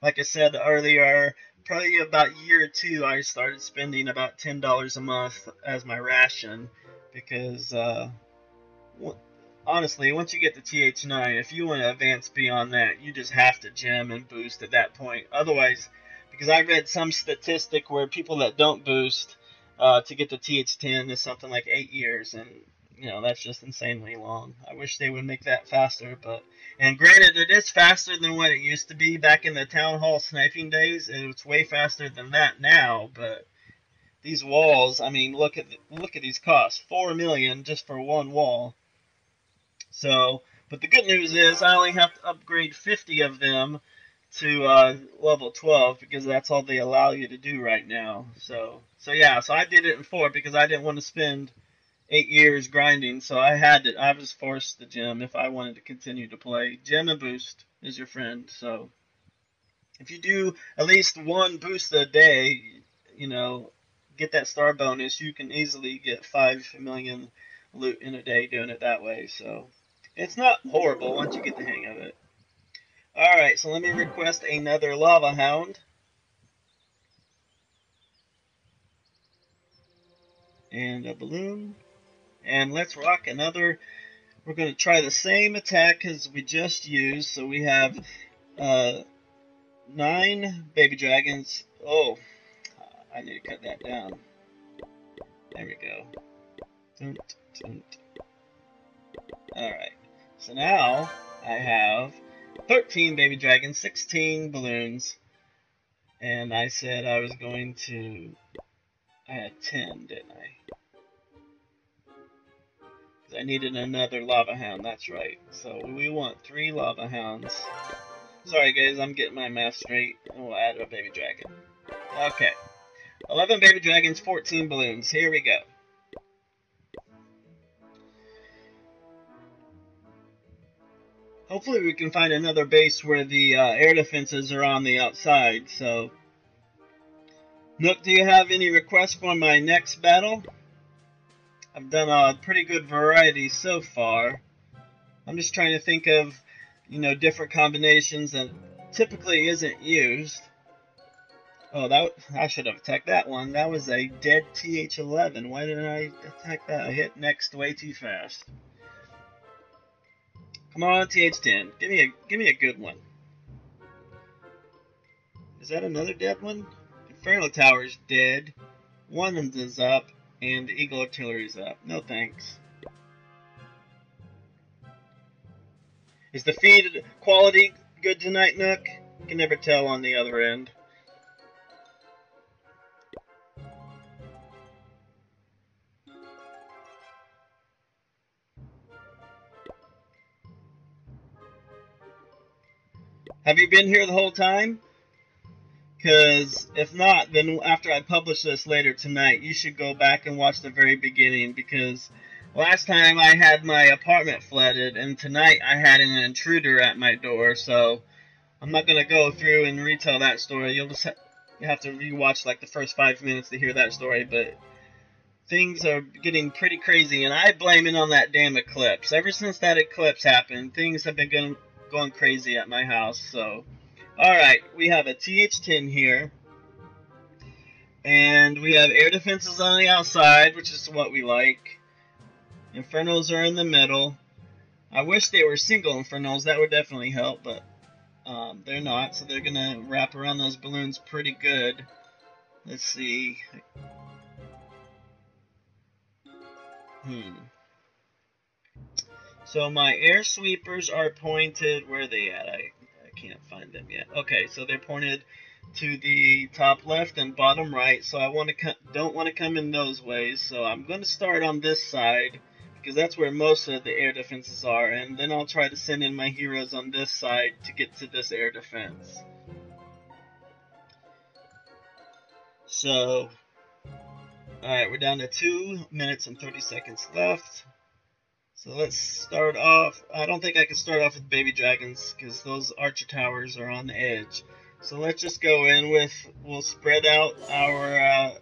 Like I said earlier, probably about a year or two, I started spending about $10 a month as my ration. Because, honestly, once you get to TH9, if you want to advance beyond that, you just have to gem and boost at that point. Otherwise, because I read some statistic where people that don't boost to get to TH10 is something like 8 years, and you know that's just insanely long. I wish they would make that faster, and granted, it is faster than what it used to be back in the town hall sniping days. It's way faster than that now, but these walls, I mean, look at these costs. $4 million just for one wall. So, but the good news is I only have to upgrade 50 of them to level 12 because that's all they allow you to do right now. So yeah, so I did it in 4 because I didn't want to spend 8 years grinding. So I was forced to gem if I wanted to continue to play. Gem and boost is your friend. So if you do at least one boost a day, you know, get that star bonus, you can easily get 5 million loot in a day doing it that way. So it's not horrible once you get the hang of it. Alright, so let me request another Lava Hound. And a balloon. And let's rock another. We're going to try the same attack as we just used. So we have 9 baby dragons. Oh, I need to cut that down. There we go. Alright, so now I have 13 baby dragons, 16 balloons, and I said I was going to, I had 10, didn't I? Because I needed another Lava Hound, that's right. So we want 3 Lava Hounds. Sorry guys, I'm getting my math straight, and we'll add a baby dragon. Okay, 11 baby dragons, 14 balloons, here we go. Hopefully we can find another base where the air defenses are on the outside, so... Nook, do you have any requests for my next battle? I've done a pretty good variety so far. I'm just trying to think of, you know, different combinations that typically isn't used. Oh, I should have attacked that one. That was a dead TH11. Why didn't I attack that? I hit next way too fast. Come on, TH10. Give me a good one. Is that another dead one? Inferno Tower's dead. One is up, and Eagle Artillery's up. No thanks. Is the feed quality good tonight, Nook? You can never tell on the other end. Have you been here the whole time? Because if not, then after I publish this later tonight, you should go back and watch the very beginning, because last time I had my apartment flooded, and tonight I had an intruder at my door, so I'm not going to go through and retell that story. You'll just you have to rewatch like the first 5 minutes to hear that story, but things are getting pretty crazy, and I blame it on that damn eclipse. Ever since that eclipse happened, things have been going crazy at my house. So alright, we have a TH10 here, and we have air defenses on the outside, which is what we like. Infernos are in the middle. I wish they were single Infernos, that would definitely help, but they're not, so they're gonna wrap around those balloons pretty good. Let's see. So my air sweepers are pointed, where are they at? I can't find them yet. Okay, so they're pointed to the top left and bottom right, so I don't want to come in those ways, so I'm going to start on this side, because that's where most of the air defenses are, and then I'll try to send in my heroes on this side to get to this air defense. So, alright, we're down to 2 minutes and 30 seconds left. So let's start off. I don't think I can start off with baby dragons because those archer towers are on the edge. So let's just go in with, we'll spread out our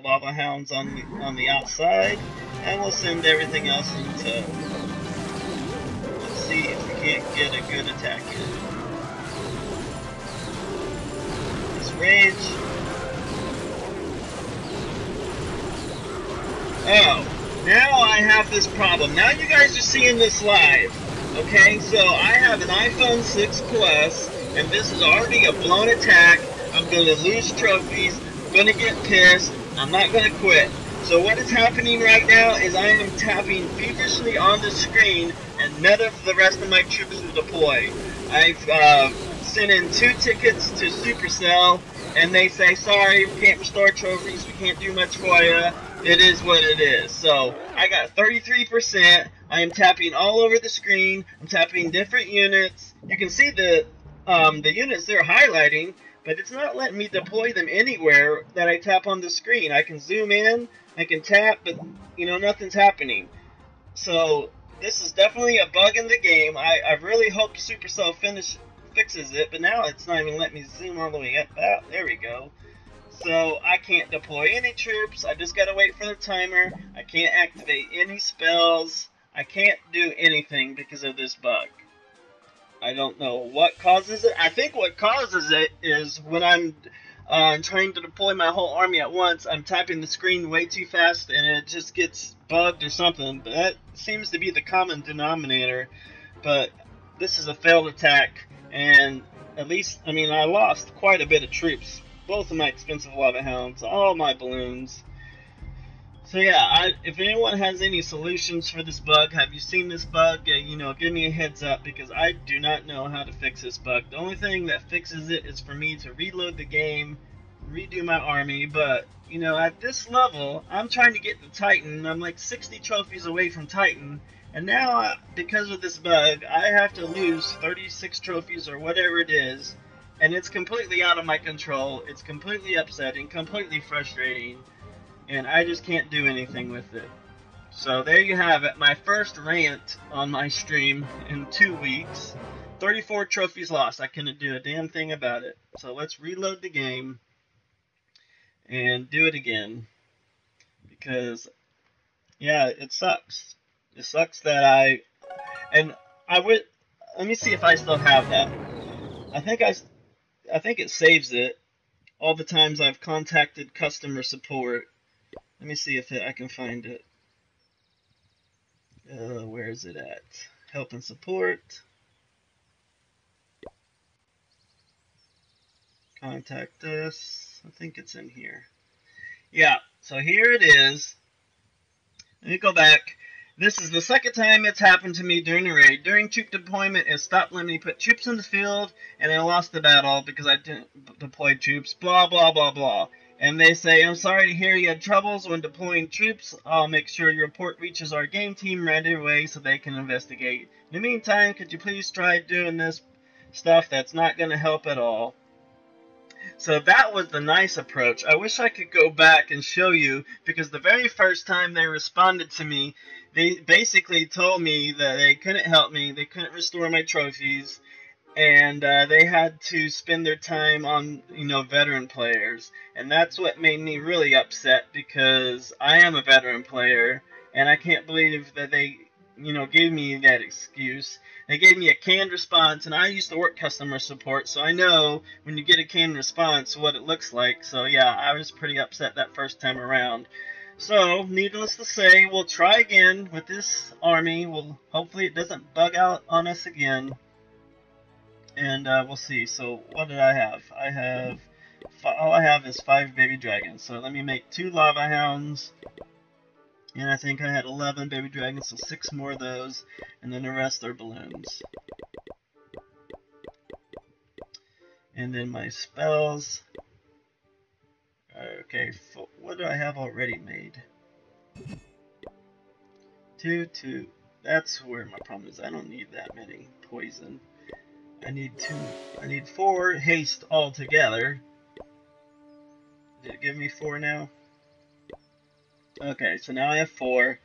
lava hounds on the outside, and we'll send everything else in tow. Let's see if we can't get a good attack in. Let's rage. Oh. Now I have this problem. Now you guys are seeing this live. Okay, so I have an iPhone 6 Plus, and this is already a blown attack. I'm going to lose trophies. I'm going to get pissed. I'm not going to quit. So what is happening right now is I am tapping feverishly on the screen, and none of the rest of my troops will deploy. I've sent in 2 tickets to Supercell, and they say, sorry, we can't restore trophies. We can't do much for you. It is what it is. So I got 33%. I am tapping all over the screen. I'm tapping different units. You can see the units they're highlighting, but it's not letting me deploy them anywhere that I tap on the screen. I can zoom in, I can tap, but you know, nothing's happening. So this is definitely a bug in the game. I really hope Supercell fixes it, but now it's not even letting me zoom all the way up. Ah, there we go. So I can't deploy any troops. I just gotta wait for the timer. I can't activate any spells. I can't do anything because of this bug. I don't know what causes it. I think what causes it is when I'm trying to deploy my whole army at once, I'm tapping the screen way too fast and it just gets bugged or something. But that seems to be the common denominator. But this is a failed attack, and at least, I mean, I lost quite a bit of troops. Both of my expensive lava hounds, all my balloons. So yeah, if anyone has any solutions for this bug, have you seen this bug, you know, give me a heads up, because I do not know how to fix this bug. The only thing that fixes it is for me to reload the game, redo my army, but, you know, at this level, I'm trying to get to Titan. I'm like 60 trophies away from Titan, and now, because of this bug, I have to lose 36 trophies or whatever it is. And it's completely out of my control. It's completely upsetting, completely frustrating, and I just can't do anything with it. So there you have it, my first rant on my stream in 2 weeks. 34 trophies lost. I couldn't do a damn thing about it. So let's reload the game and do it again. Because, yeah, it sucks. It sucks that let me see if I still have that. I think it saves it, all the times I've contacted customer support. Let me see if I can find it. Where is it at? Help and support. Contact us. I think it's in here. Yeah, so here it is. Let me go back. This is the second time it's happened to me during the raid. During troop deployment, it stopped letting me put troops in the field, and I lost the battle because I didn't deploy troops, blah, blah, blah, blah. And they say, I'm sorry to hear you had troubles when deploying troops. I'll make sure your report reaches our game team right away so they can investigate. In the meantime, could you please try doing this stuff that's not going to help at all? So that was the nice approach. I wish I could go back and show you, because the very first time they responded to me, they basically told me that they couldn't help me, they couldn't restore my trophies, and they had to spend their time on, you know, veteran players. And that's what made me really upset, because I am a veteran player, and I can't believe that they, you know, gave me that excuse. They gave me a canned response, and I used to work customer support, so I know when you get a canned response what it looks like. So yeah, I was pretty upset that first time around. So, needless to say, we'll try again with this army. Hopefully it doesn't bug out on us again. And we'll see. So what did I have? All I have is 5 baby dragons. So let me make 2 lava hounds. And I think I had 11 baby dragons, so 6 more of those, and then the rest are balloons. And then my spells. Okay, what do I have already made? 2, 2. That's where my problem is. I don't need that many poison. I need 2. I need 4 haste altogether. Did it give me 4 now? Okay, so now I have 4.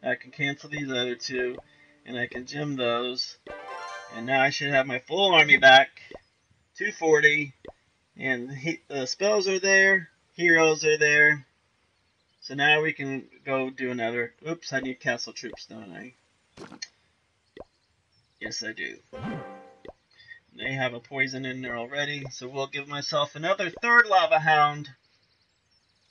I can cancel these other 2, and I can gem those. And now I should have my full army back. 240. And the spells are there. Heroes are there. So now we can go do another. Oops, I need castle troops, don't I? Yes, I do. They have a poison in there already, so we'll give myself another 3rd lava hound.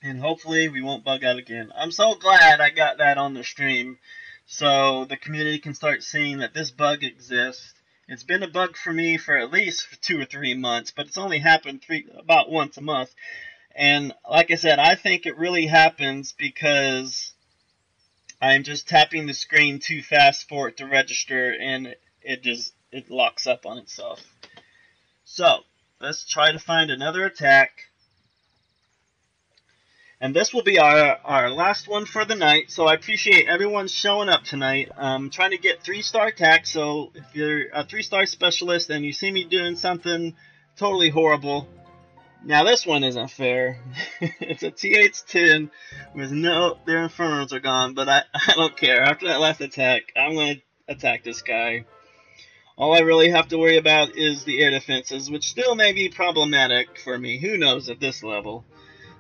And hopefully we won't bug out again. I'm so glad I got that on the stream, so the community can start seeing that this bug exists. It's been a bug for me for at least 2 or 3 months, but it's only happened about once a month. And like I said, I think it really happens because I'm just tapping the screen too fast for it to register, and it locks up on itself. So let's try to find another attack. And this will be our last one for the night, so I appreciate everyone showing up tonight. I'm trying to get 3-star attacks, so if you're a 3-star specialist and you see me doing something totally horrible, now this one isn't fair. It's a TH10 with their Infernos are gone, but I don't care. After that last attack, I'm going to attack this guy. All I really have to worry about is the air defenses, which still may be problematic for me. Who knows at this level?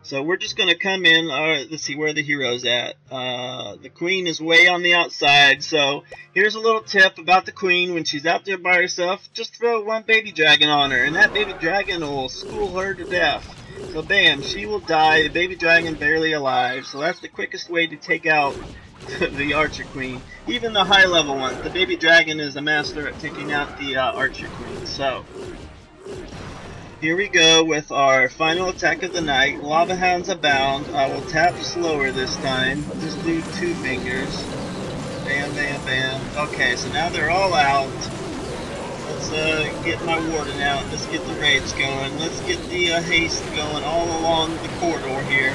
So we're just going to come in. Let's see where the hero's at. The queen is way on the outside. So here's a little tip about the queen. When she's out there by herself, just throw 1 baby dragon on her, and that baby dragon will school her to death. So bam, she will die. The baby dragon barely alive. So that's the quickest way to take out the archer queen. Even the high level ones. The baby dragon is a master at taking out the archer queen. So here we go with our final attack of the night. Lava Hounds abound. I will tap slower this time. Just do 2 fingers. Bam, bam, bam. Okay, so now they're all out. Let's get my warden out. Let's get the raids going. Let's get the haste going all along the corridor here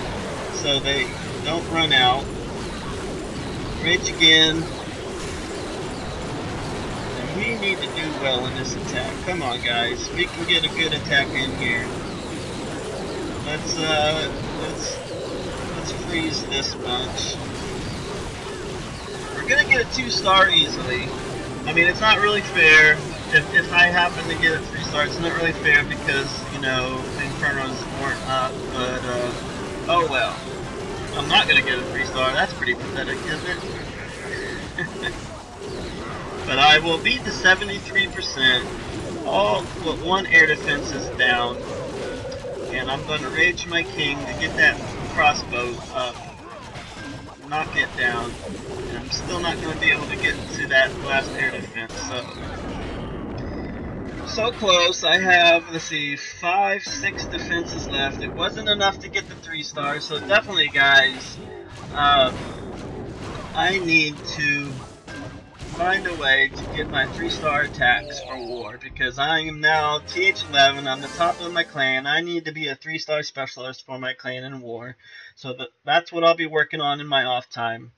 so they don't run out. Rage again. We need to do well in this attack. Come on, guys. We can get a good attack in here. Let's freeze this bunch. We're gonna get a 2-star easily. I mean, it's not really fair. If I happen to get a 3-star, it's not really fair because, you know, the Infernos weren't up, but, oh well. I'm not gonna get a 3-star. That's pretty pathetic, isn't it? But I will beat the 73%. All but 1 air defense is down. And I'm going to rage my king to get that crossbow up. Knock it down. And I'm still not going to be able to get to that last air defense. So close. I have, let's see, 5, 6 defenses left. It wasn't enough to get the 3-star. So definitely, guys, I need to find a way to get my 3-star attacks for war, because I am now TH11, I'm the top of my clan. I need to be a 3-star specialist for my clan in war, so that's what I'll be working on in my off time.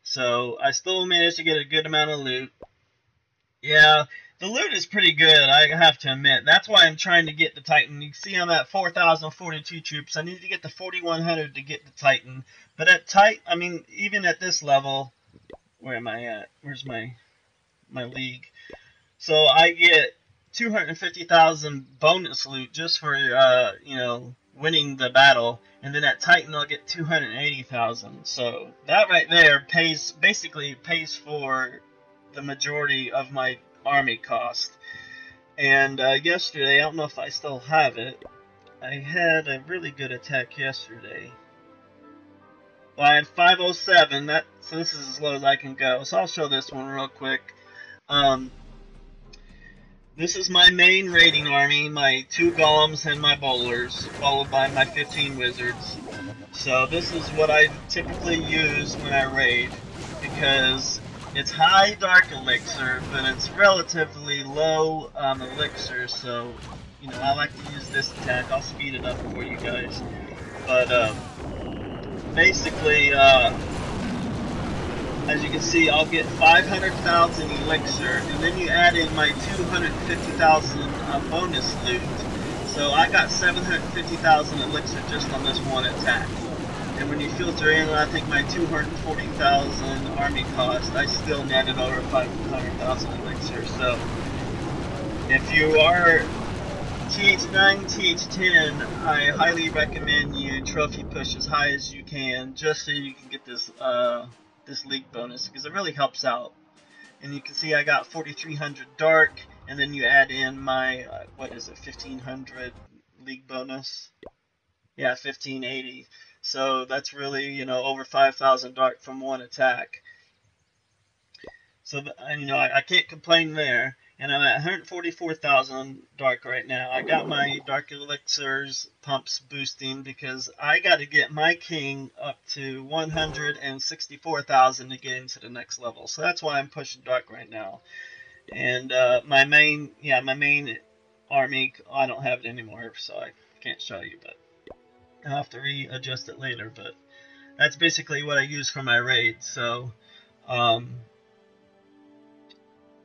So I still managed to get a good amount of loot. Yeah, the loot is pretty good, I have to admit. That's why I'm trying to get the Titan. You see I'm at 4,042 troops. I need to get the 4,100 to get the Titan. But at I mean, even at this level, where am I at? Where's my league? So I get 250,000 bonus loot just for you know, winning the battle, and then at Titan I'll get 280,000. So that right there basically pays for the majority of my army cost. And yesterday, I don't know if I still have it, I had a really good attack yesterday. Well, I had 507, so this is as low as I can go. So I'll show this one real quick. This is my main raiding army, my 2 golems and my bowlers, followed by my 15 wizards. So this is what I typically use when I raid, because it's high dark elixir, but it's relatively low elixir, so, you know, I like to use this attack. I'll speed it up for you guys. But basically, as you can see, I'll get 500,000 elixir, and then you add in my 250,000 bonus loot. So I got 750,000 elixir just on this one attack. And when you filter in, I think my 240,000 army cost, I still netted over 500,000 elixir. So if you are TH9, TH10, I highly recommend you trophy push as high as you can, just so you can get this this league bonus, because it really helps out. And you can see I got 4,300 dark, and then you add in my what is it, 1,500 league bonus? Yeah, 1,580. So that's really, you know, over 5,000 dark from one attack. So you know, I can't complain there. And I'm at 144,000 dark right now. I got my dark elixirs pumps boosting because I got to get my king up to 164,000 to get into the next level. So that's why I'm pushing dark right now. And my main army, I don't have it anymore, so I can't show you, but I'll have to readjust it later. But that's basically what I use for my raid. So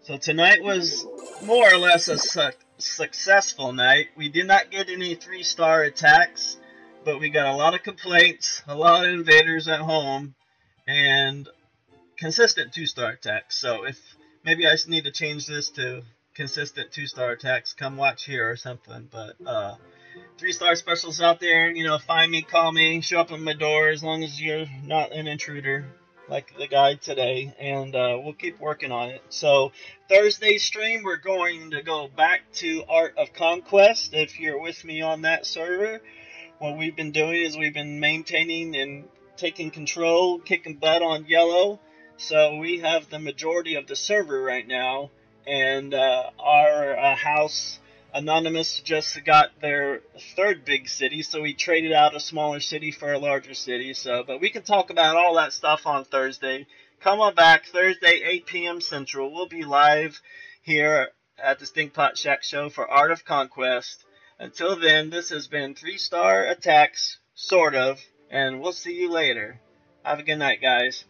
So tonight was more or less a successful night. We did not get any 3-star attacks, but we got a lot of complaints, a lot of invaders at home, and consistent 2-star attacks. So if maybe I just need to change this to consistent 2-star attacks, come watch here or something. But 3-star specials out there, you know, find me, call me, show up at my door as long as you're not an intruder like the guy today, and we'll keep working on it. So Thursday stream, we're going to go back to Art of Conquest. If you're with me on that server, what we've been doing is we've been maintaining and taking control, kicking butt on yellow. So we have the majority of the server right now, and our house Anonymous just got their 3rd big city, so we traded out a smaller city for a larger city. So, but we can talk about all that stuff on Thursday. Come on back, Thursday, 8 p.m. Central. We'll be live here at the StinkPot Shack Show for Art of Conquest. Until then, this has been 3-star attacks, sort of, and we'll see you later. Have a good night, guys.